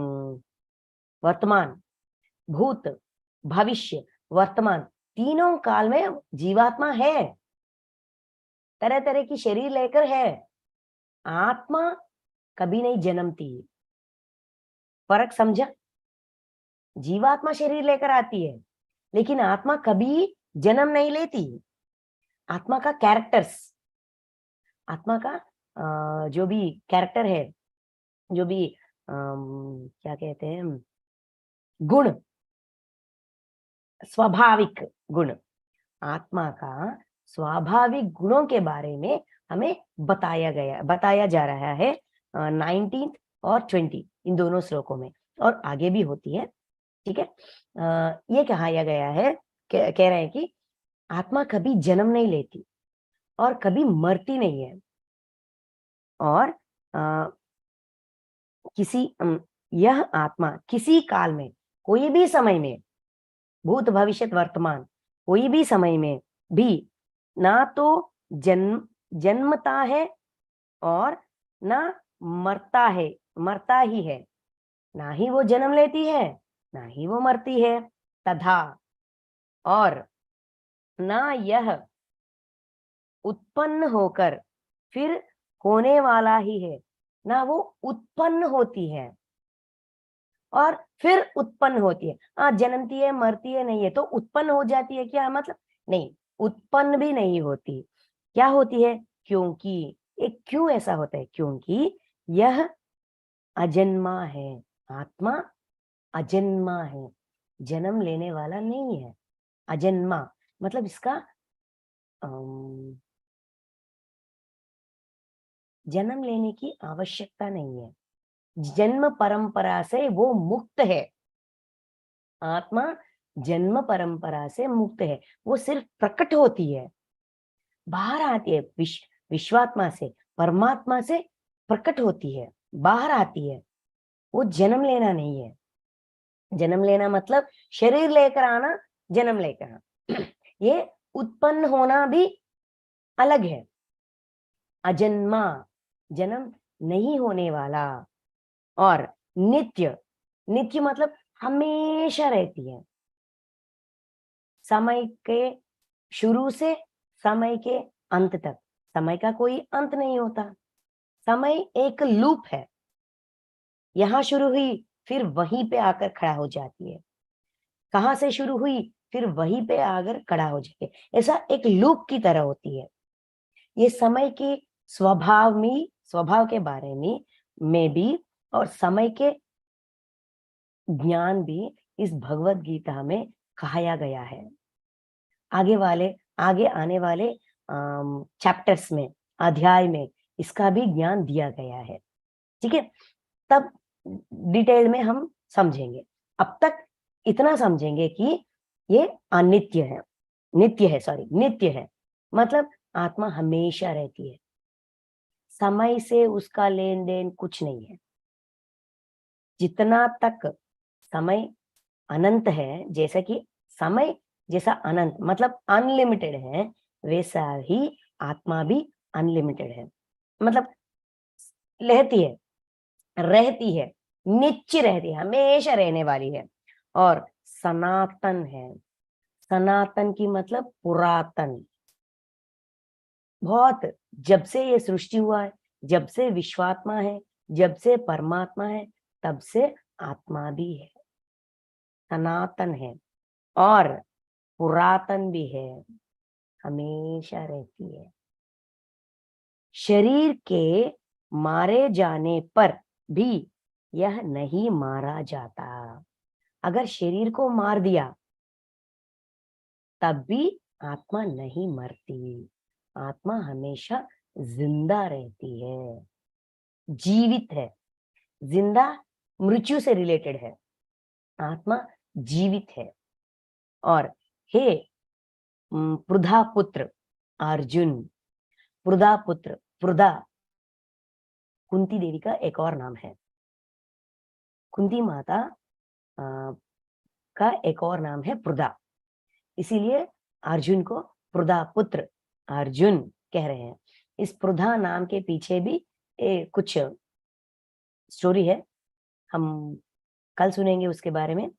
S1: वर्तमान, भूत, भविष्य, वर्तमान, तीनों काल में जीवात्मा है, तरह तरह की शरीर लेकर है। आत्मा कभी नहीं जन्मती, फर्क समझा? जीवात्मा शरीर लेकर आती है, लेकिन आत्मा कभी जन्म नहीं लेती। आत्मा का कैरेक्टर्स, आत्मा का जो भी कैरेक्टर है, जो भी क्या कहते हैं, गुण, स्वाभाविक गुण, आत्मा का स्वाभाविक गुणों के बारे में हमें बताया जा रहा है 19 और 20 इन दोनों श्लोकों में, और आगे भी होती है। ठीक है, ये कहा गया है, कह रहे हैं कि आत्मा कभी जन्म नहीं लेती और कभी मरती नहीं है, और यह आत्मा किसी काल में, कोई भी समय में, भूत भविष्य वर्तमान, कोई भी समय में भी ना तो जन्मता है और ना मरता ही है, ना ही वो जन्म लेती है ना ही वो मरती है, तथा और ना यह उत्पन्न होकर फिर होने वाला ही है, ना वो उत्पन्न होती है और फिर उत्पन्न होती है। जन्मती है, मरती है नहीं है, तो उत्पन्न हो जाती है क्या, मतलब नहीं, उत्पन्न भी नहीं होती। क्या होती है, क्योंकि एक क्यों ऐसा होता है, क्योंकि यह अजन्मा है, आत्मा अजन्मा है, जन्म लेने वाला नहीं है। अजन्मा मतलब इसका जन्म लेने की आवश्यकता नहीं है, जन्म परंपरा से वो मुक्त है। आत्मा जन्म परंपरा से मुक्त है, वो सिर्फ प्रकट होती है, बाहर आती है, विश्वात्मा से, परमात्मा से प्रकट होती है, बाहर आती है। वो जन्म लेना नहीं है। जन्म लेना मतलब शरीर लेकर आना, जन्म लेकर आना ये उत्पन्न होना भी अलग है। अजन्मा, जन्म नहीं होने वाला, और नित्य, नित्य मतलब हमेशा रहती है, समय के शुरू से समय के अंत तक, समय का कोई अंत नहीं होता। समय एक लूप है, यहां शुरू हुई फिर वहीं पे आकर खड़ा हो जाती है, कहां से शुरू हुई फिर वहीं पे आकर खड़ा हो जाती है, ऐसा एक लूप की तरह होती है। ये समय के स्वभाव के बारे में भी और समय के ज्ञान भी इस भगवत गीता में कहा गया है। आगे आने वाले चैप्टर्स में, अध्याय में इसका भी ज्ञान दिया गया है। ठीक है, तब डिटेल में हम समझेंगे। अब तक इतना समझेंगे कि ये अनित्य है, नित्य है, मतलब आत्मा हमेशा रहती है, समय से उसका लेन देन कुछ नहीं है। जितना तक समय अनंत है, जैसा कि समय जैसा अनंत मतलब अनलिमिटेड है, वैसा ही आत्मा भी अनलिमिटेड है, मतलब रहती है, नित्य रहती है, हमेशा रहने वाली है, और सनातन है। सनातन की मतलब पुरातन, बहुत, जब से ये सृष्टि हुआ है, जब से विश्वात्मा है, जब से परमात्मा है, तब से आत्मा भी है, सनातन है और पुरातन भी है, हमेशा रहती है। शरीर के मारे जाने पर भी यह नहीं मारा जाता। अगर शरीर को मार दिया तब भी आत्मा नहीं मरती, आत्मा हमेशा जिंदा रहती है, जीवित है। जिंदा मृत्यु से रिलेटेड है, आत्मा जीवित है। और हे पृथा पुत्र अर्जुन, पृथा कुंती देवी का एक और नाम है, कुंती माता का एक और नाम है पृथा, इसीलिए अर्जुन को पृथा पुत्र अर्जुन कह रहे हैं। इस पृथा नाम के पीछे भी कुछ स्टोरी है, हम कल सुनेंगे उसके बारे में।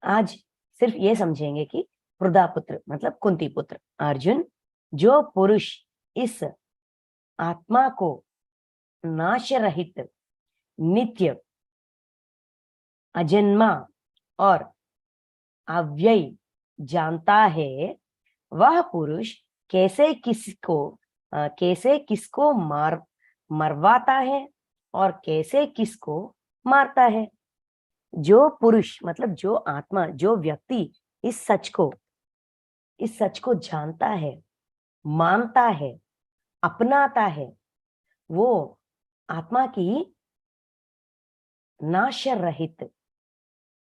S1: आज सिर्फ ये समझेंगे कि पृथा पुत्र मतलब कुंती पुत्र अर्जुन, जो पुरुष इस आत्मा को नाश रहित, नित्य, अजन्मा और अव्यय जानता है, वह पुरुष कैसे किसको मरवाता है और कैसे किसको मारता है। जो पुरुष मतलब जो आत्मा, जो व्यक्ति इस सच को जानता है, मानता है, अपनाता है, वो आत्मा की नाश रहित,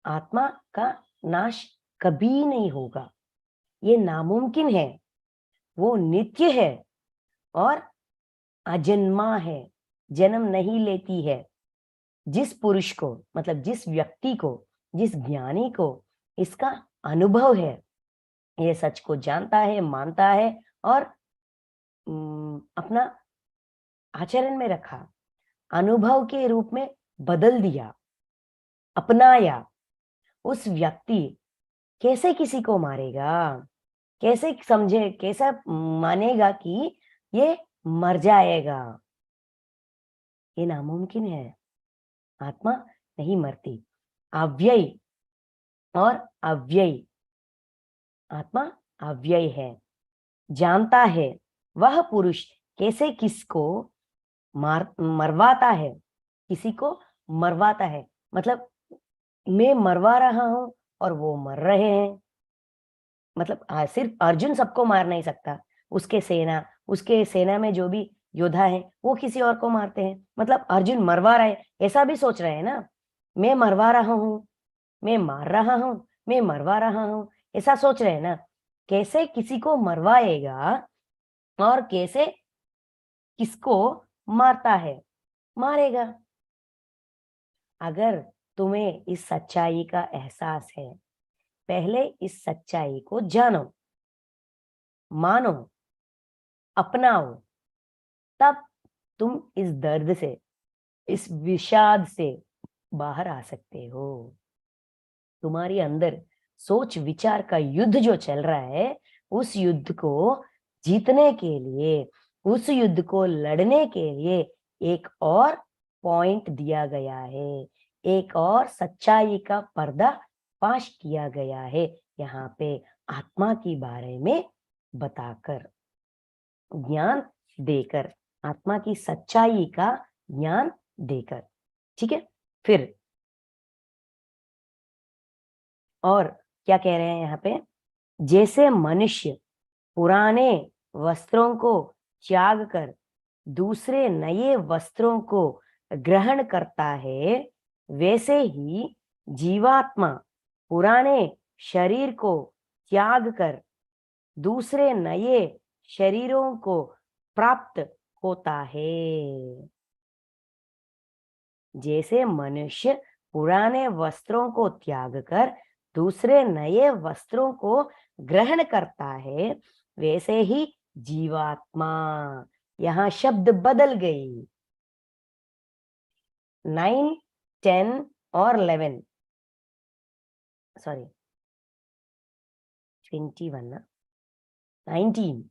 S1: आत्मा का नाश कभी नहीं होगा, ये नामुमकिन है, वो नित्य है और अजन्मा है, जन्म नहीं लेती है। जिस पुरुष को मतलब जिस व्यक्ति को, जिस ज्ञानी को इसका अनुभव है, ये सच को जानता है, मानता है और अपना आचरण में रखा, अनुभव के रूप में बदल दिया, अपनाया, उस व्यक्ति कैसे किसी को मारेगा, कैसे समझे, कैसा मानेगा कि ये मर जाएगा। ये नामुमकिन है, आत्मा नहीं मरती। अव्यय और अव्यय, आत्मा अव्यय है, जानता है। वह पुरुष कैसे किसको मरवाता है, किसी को मरवाता है, मतलब मैं मरवा रहा हूं और वो मर रहे हैं। मतलब सिर्फ अर्जुन सबको मार नहीं सकता, उसके सेना में जो भी योद्धा है वो किसी और को मारते हैं। मतलब अर्जुन मरवा रहे, ऐसा भी सोच रहे हैं ना, मैं मरवा रहा हूं, मैं मार रहा हूं, मैं मरवा रहा हूं, ऐसा सोच रहे हैं ना। कैसे किसी को मरवाएगा और कैसे किसको मारता है, मारेगा। अगर तुम्हें इस सच्चाई का एहसास है, पहले इस सच्चाई को जानो, मानो, अपनाओ, तब तुम इस दर्द से, इस विषाद से बाहर आ सकते हो। तुम्हारी अंदर सोच विचार का युद्ध जो चल रहा है, उस युद्ध को जीतने के लिए, उस युद्ध को लड़ने के लिए एक और पॉइंट दिया गया है, एक और सच्चाई का पर्दा फाश किया गया है यहाँ पे, आत्मा के बारे में बताकर, ज्ञान देकर, आत्मा की सच्चाई का ज्ञान देकर। ठीक है, फिर और क्या कह रहे हैं यहाँ पे, जैसे मनुष्य पुराने वस्त्रों को त्याग कर दूसरे नए वस्त्रों को ग्रहण करता है, वैसे ही जीवात्मा पुराने शरीर को त्याग कर दूसरे नए शरीरों को प्राप्त होता है। जैसे मनुष्य पुराने वस्त्रों को त्याग कर दूसरे नए वस्त्रों को ग्रहण करता है, वैसे ही जीवात्मा, यहाँ शब्द बदल गई, 9, 10 और 11, सॉरी 21 ना, 19,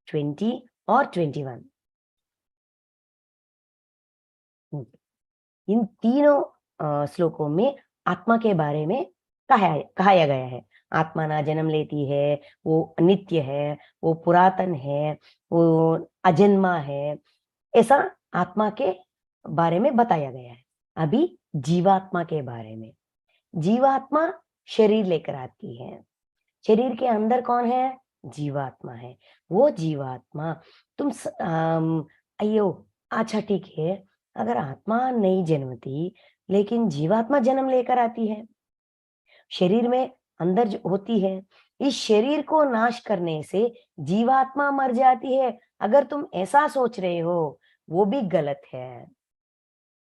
S1: 20 और 21, इन तीनों श्लोकों में आत्मा के बारे में कहाया गया है। आत्मा ना जन्म लेती है, वो नित्य है, वो पुरातन है, वो अजन्मा है, ऐसा आत्मा के बारे में बताया गया है। अभी जीवात्मा के बारे में, जीवात्मा शरीर लेकर आती है, शरीर के अंदर कौन है, जीवात्मा है। वो जीवात्मा अयो अच्छा ठीक है, अगर आत्मा नहीं जन्मती लेकिन जीवात्मा जन्म लेकर आती है, शरीर में अंदर जो होती है, इस शरीर को नाश करने से जीवात्मा मर जाती है। अगर तुम ऐसा सोच रहे हो, वो भी गलत है।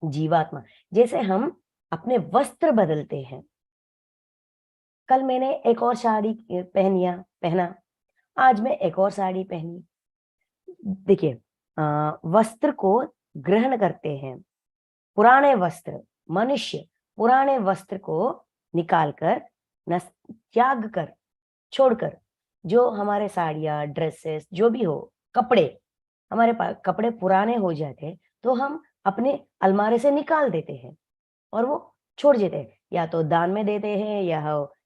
S1: जीवात्मा, जैसे हम अपने वस्त्र बदलते हैं, कल मैंने एक और साड़ी पहना, आज मैं एक और साड़ी पहनी। देखिए, वस्त्र को ग्रहण करते हैं, पुराने वस्त्र, मनुष्य पुराने वस्त्र को निकालकर, त्याग कर, छोड़कर, जो हमारे साड़ियाँ, ड्रेसेस, जो भी हो, कपड़े, हमारे पास कपड़े पुराने हो जाते हैं तो हम अपने अलमारी से निकाल देते हैं और वो छोड़ देते हैं, या तो दान में देते हैं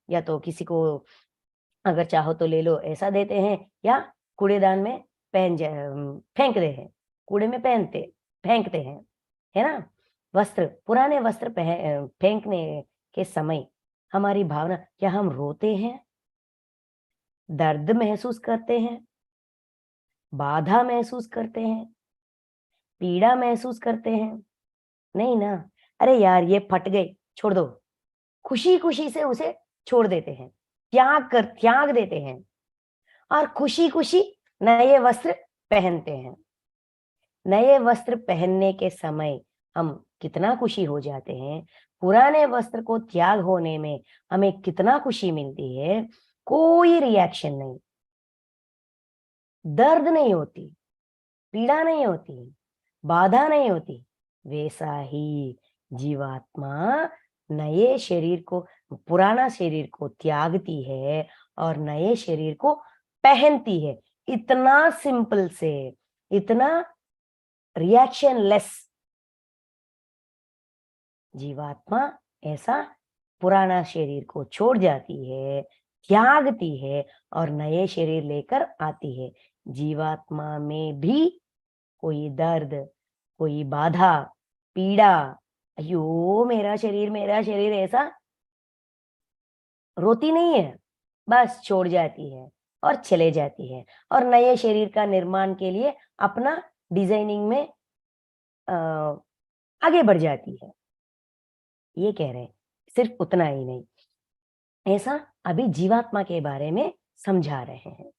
S1: या तो किसी को अगर चाहो तो ले लो, ऐसा देते हैं, या कूड़ेदान में फेंक दे हैं, कूड़े में पहनते फेंकते हैं, है ना। वस्त्र, पुराने वस्त्र फेंकने के समय हमारी भावना, क्या हम रोते हैं, दर्द महसूस करते हैं, बाधा महसूस करते हैं, पीड़ा महसूस करते हैं? नहीं ना। अरे यार ये फट गई, छोड़ दो, खुशी खुशी से उसे छोड़ देते हैं, त्याग देते हैं, और खुशी खुशी नए वस्त्र पहनते हैं। नए वस्त्र पहनने के समय हम कितना खुशी हो जाते हैं, पुराने वस्त्र को त्याग होने में हमें कितना खुशी मिलती है। कोई रिएक्शन नहीं, दर्द नहीं होती, पीड़ा नहीं होती, बाधा नहीं होती। वैसा ही जीवात्मा नए शरीर को, पुराना शरीर को त्यागती है और नए शरीर को पहनती है। इतना सिंपल से, इतना रिएक्शन लेस जीवात्मा ऐसा पुराना शरीर को छोड़ जाती है, त्यागती है और नए शरीर लेकर आती है। जीवात्मा में भी कोई दर्द, कोई बाधा, पीड़ा, अयो मेरा शरीर ऐसा रोती नहीं है, बस छोड़ जाती है और चले जाती है, और नए शरीर का निर्माण के लिए अपना डिजाइनिंग में आगे बढ़ जाती है। ये कह रहे हैं, सिर्फ उतना ही नहीं, ऐसा अभी जीवात्मा के बारे में समझा रहे हैं।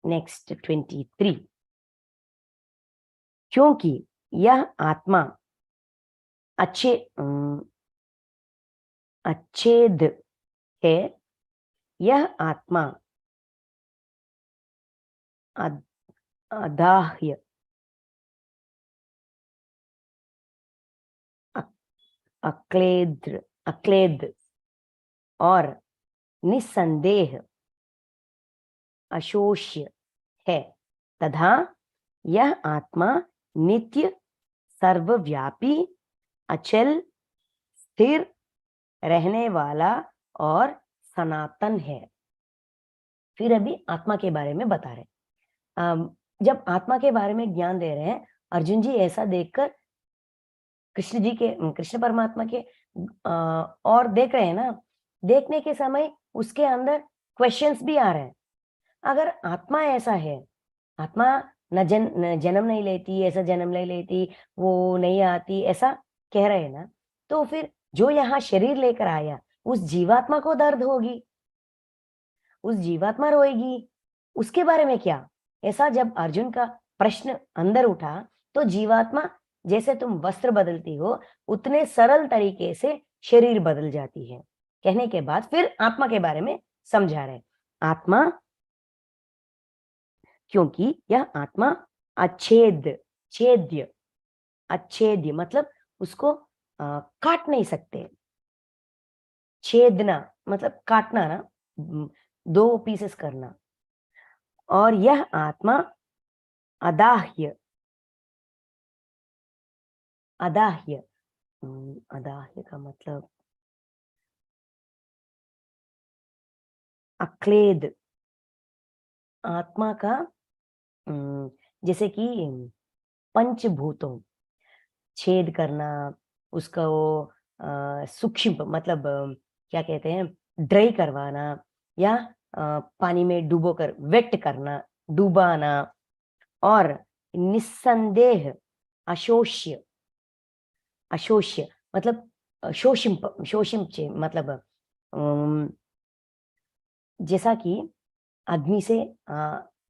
S1: नेक्स्ट 23, क्योंकि यह आत्मा अच्छेद है, यह आत्मा अदाह्य, अक्लेद और निस्संदेह अशोष्य है, तथा यह आत्मा नित्य, सर्वव्यापी, अचल, स्थिर रहने वाला और सनातन है। फिर अभी आत्मा के बारे में बता रहे। जब आत्मा के बारे में ज्ञान दे रहे हैं, अर्जुन जी ऐसा देखकर कृष्ण परमात्मा के और देख रहे हैं ना, देखने के समय उसके अंदर क्वेश्चंस भी आ रहे हैं। अगर आत्मा ऐसा है, आत्मा न जन्म नहीं लेती, ऐसा जन्म नहीं लेती, वो नहीं आती, ऐसा कह रहे हैं ना, तो फिर जो यहाँ शरीर लेकर आया, उस जीवात्मा को दर्द होगी, उस जीवात्मा रोएगी, उसके बारे में क्या? ऐसा जब अर्जुन का प्रश्न अंदर उठा, तो जीवात्मा, जैसे तुम वस्त्र बदलती हो, उतने सरल तरीके से शरीर बदल जाती है। कहने के बाद फिर आत्मा के बारे में समझा रहे। आत्मा, क्योंकि यह आत्मा छेद्य, अच्छेद्य मतलब उसको काट नहीं सकते। छेदना मतलब काटना ना, दो पीसेस करना। और यह आत्मा अदाह्य, अदाह्य, अदाह्य का मतलब अक्लेद, आत्मा का जैसे कि पंचभूतों छेद करना, उसका वो सूक्ष्म मतलब क्या कहते हैं, ड्राई करवाना, या पानी में डुबो कर वेट करना, डुबाना। और निस्संदेह अशोष्य, अशोष्य मतलब शोषिम मतलब जैसा कि अग्नि से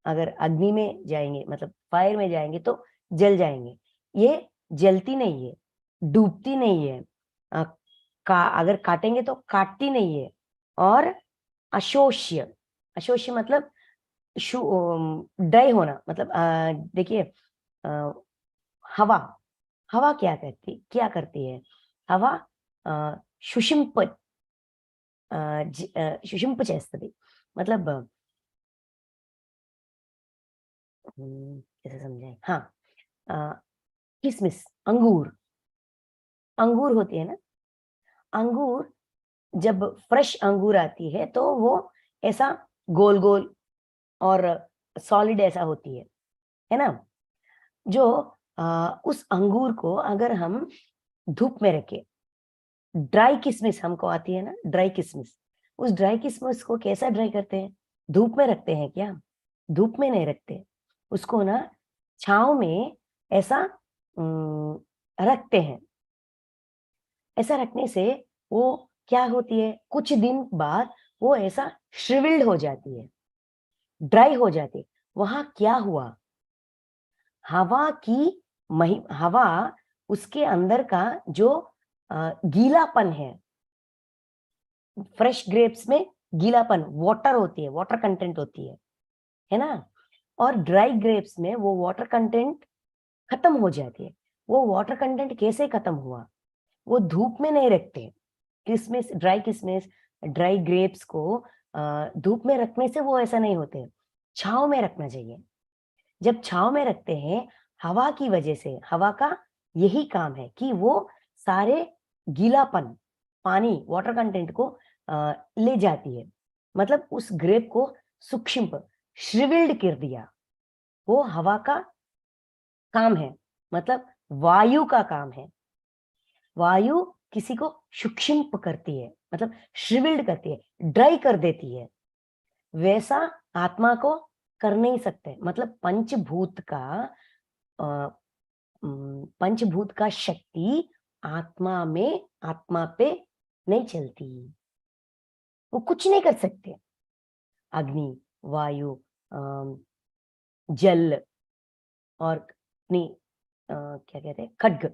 S1: अगर अग्नि में जाएंगे, मतलब फायर में जाएंगे तो जल जाएंगे, ये जलती नहीं है, डूबती नहीं है, अ, अगर काटेंगे तो काटती नहीं है। और अशोष्य, अशोष्य मतलब ड्राई होना, मतलब देखिए, अ, हवा, हवा क्या करती है? हवा शुष्मिप शुष्मिंप చేస్తది, मतलब कैसे समझाएं? हाँ, अ, किसमिस, अंगूर, अंगूर होती है ना, अंगूर जब फ्रेश अंगूर आती है तो वो ऐसा गोल गोल और सॉलिड ऐसा होती है ना? जो उस अंगूर को अगर हम धूप में रखें, ड्राई किशमिश हमको आती है ना, ड्राई किशमिश, उस ड्राई किशमिश को कैसा ड्राई करते हैं? धूप में रखते हैं क्या? धूप में नहीं रखते, उसको ना छांव में ऐसा रखते हैं। ऐसा रखने से वो क्या होती है, कुछ दिन बाद वो ऐसा श्रिविल्ड हो जाती है, ड्राई हो जाती है। वहां क्या हुआ? हवा की हवा, उसके अंदर का जो गीलापन है, फ्रेश ग्रेप्स में गीलापन, वाटर होती है, वाटर कंटेंट होती है ना? और ड्राई ग्रेप्स में वो वाटर कंटेंट खत्म हो जाती है। वो वाटर कंटेंट कैसे खत्म हुआ? वो धूप में नहीं रखते। किसमिस, ड्राई किसमिस, ड्राई ग्रेप्स को धूप में रखने से वो ऐसा नहीं होते, छांव में रखना चाहिए। जब छांव में रखते हैं, हवा की वजह से, हवा का यही काम है कि वो सारे गीलापन, पानी, वाटर कंटेंट को ले जाती है। मतलब उस ग्रेप को सूक्ष्म, श्रिविल्ड कर दिया। वो हवा का काम है, मतलब वायु का काम है। वायु किसी को सूक्ष्म करती है, मतलब श्रिविल्ड करती है, ड्राई कर देती है। वैसा आत्मा को कर नहीं सकते। मतलब पंचभूत का शक्ति आत्मा में, आत्मा पे नहीं चलती, वो कुछ नहीं कर सकते। अग्नि, वायु, जल और नहीं, क्या कहते हैं, खड्ग,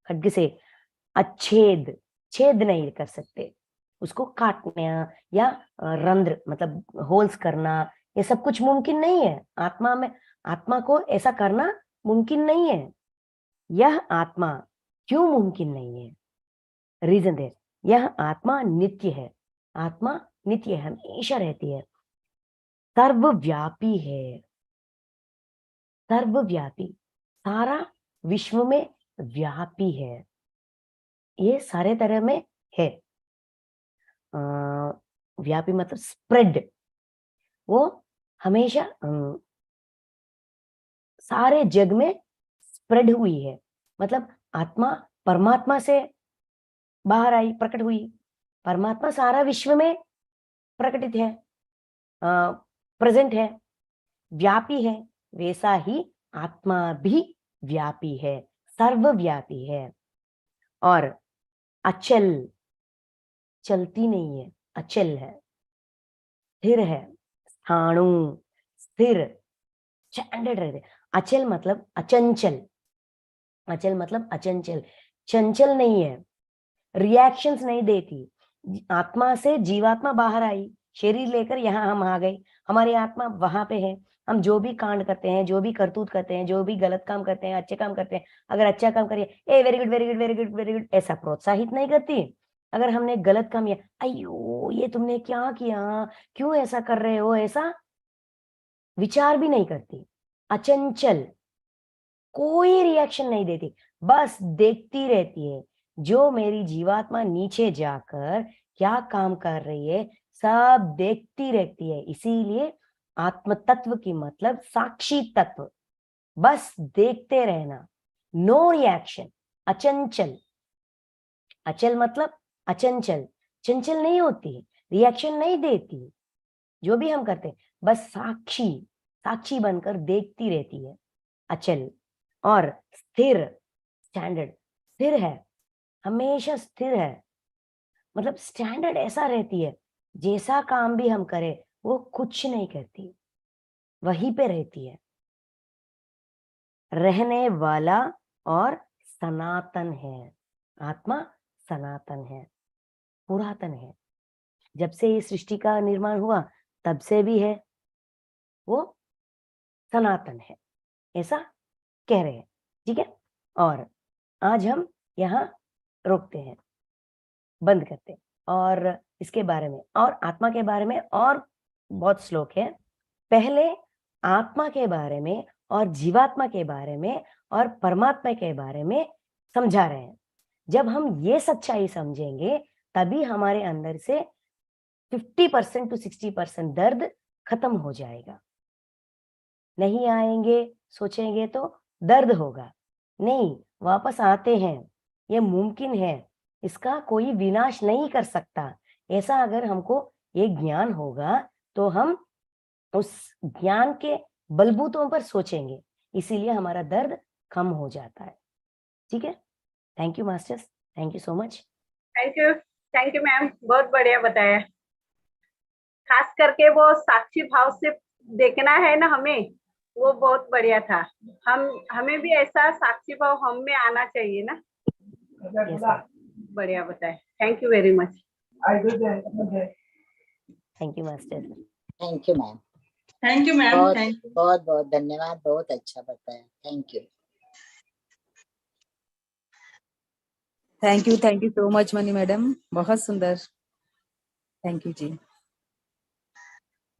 S1: खड्ग से छेद नहीं कर सकते। उसको काटना या रंध्र, मतलब होल्स करना, ये सब कुछ मुमकिन नहीं है। आत्मा में, आत्मा को ऐसा करना मुमकिन नहीं है। यह आत्मा क्यों मुमकिन नहीं है? रीजन दे, यह आत्मा नित्य है। आत्मा नित्य है, हमेशा रहती है, सर्वव्यापी है। सर्वव्यापी, सारा विश्व में व्यापी है, ये सारे तरह में है। व्यापी मतलब स्प्रेड, वो हमेशा सारे जग में स्प्रेड हुई है। मतलब आत्मा परमात्मा से बाहर आई, प्रकट हुई। परमात्मा सारा विश्व में प्रकटित है, प्रेजेंट है, व्यापी है। वैसा ही आत्मा भी व्यापी है, सर्वव्यापी है। और अचल, चलती नहीं है, अचल है, स्थिर है, स्थाणु, स्थिर, स्टैंडर्ड रहते। अचल मतलब अचंचल, अचल मतलब अचंचल, चंचल नहीं है, रिएक्शंस नहीं देती। आत्मा से जीवात्मा बाहर आई, शरीर लेकर यहाँ हम आ गए, हमारी आत्मा वहां पे है। हम जो भी कांड करते हैं, जो भी करतूत करते हैं, जो भी गलत काम करते हैं, अच्छे काम करते हैं, अगर अच्छा काम करिए, a very good very good very good very good, ऐसा प्रोत्साहित नहीं करती। अगर हमने गलत काम किया, अयो ये तुमने क्या किया, क्यों ऐसा कर रहे हो, ऐसा विचार भी नहीं करती। अचंचल, कोई रिएक्शन नहीं देती, बस देखती रहती है। जो मेरी जीवात्मा नीचे जाकर क्या काम कर रही है, सब देखती रहती है। इसीलिए आत्म तत्व की मतलब साक्षी तत्व, बस देखते रहना, नो रिएक्शन, अचंचल। अचल मतलब अचंचल, चंचल नहीं होती, रिएक्शन नहीं देती। जो भी हम करते हैं, बस साक्षी, साक्षी बनकर देखती रहती है, अचल। और स्थिर, स्टैंडर्ड, स्थिर है, हमेशा स्थिर है। मतलब स्टैंडर्ड ऐसा रहती है, जैसा काम भी हम करें वो कुछ नहीं करती, वहीं पे रहती है। रहने वाला और सनातन है, आत्मा सनातन है, पुरातन है। जब से ये सृष्टि का निर्माण हुआ तब से भी है, वो सनातन है, ऐसा कह रहे हैं। ठीक है, और आज हम यहाँ रोकते हैं, बंद करते हैं। और इसके बारे में और आत्मा के बारे में और बहुत श्लोक है। पहले आत्मा के बारे में और जीवात्मा के बारे में और परमात्मा के बारे में समझा रहे हैं। जब हम ये सच्चाई समझेंगे तभी हमारे अंदर से 50% to 60% दर्द खत्म हो जाएगा। नहीं आएंगे, सोचेंगे तो दर्द होगा, नहीं, वापस आते हैं, ये मुमकिन है, इसका कोई विनाश नहीं कर सकता। ऐसा अगर हमको ये ज्ञान होगा तो हम उस ज्ञान के बलबूतों पर सोचेंगे, इसीलिए हमारा दर्द कम हो जाता है। ठीक है, thank you masters, thank you so much.
S2: Thank you ma'am, बहुत बढ़िया बताया। खास करके वो साक्षी भाव से देखना है ना हमें, वो बहुत बढ़िया था। हमें भी ऐसा साक्षी भाव हम में आना चाहिए ना।
S1: Yes, ma'am.
S2: बढ़िया बताया, thank you very much.
S1: Thank you master.
S3: Thank you ma'am.
S2: Thank you ma'am,
S3: बहुत
S2: थैंक यू।
S3: बहुत बहुत धन्यवाद, बहुत अच्छा बताया, thank you.
S4: Thank you so much money madam, बहुत सुंदर, थैंक यू जी।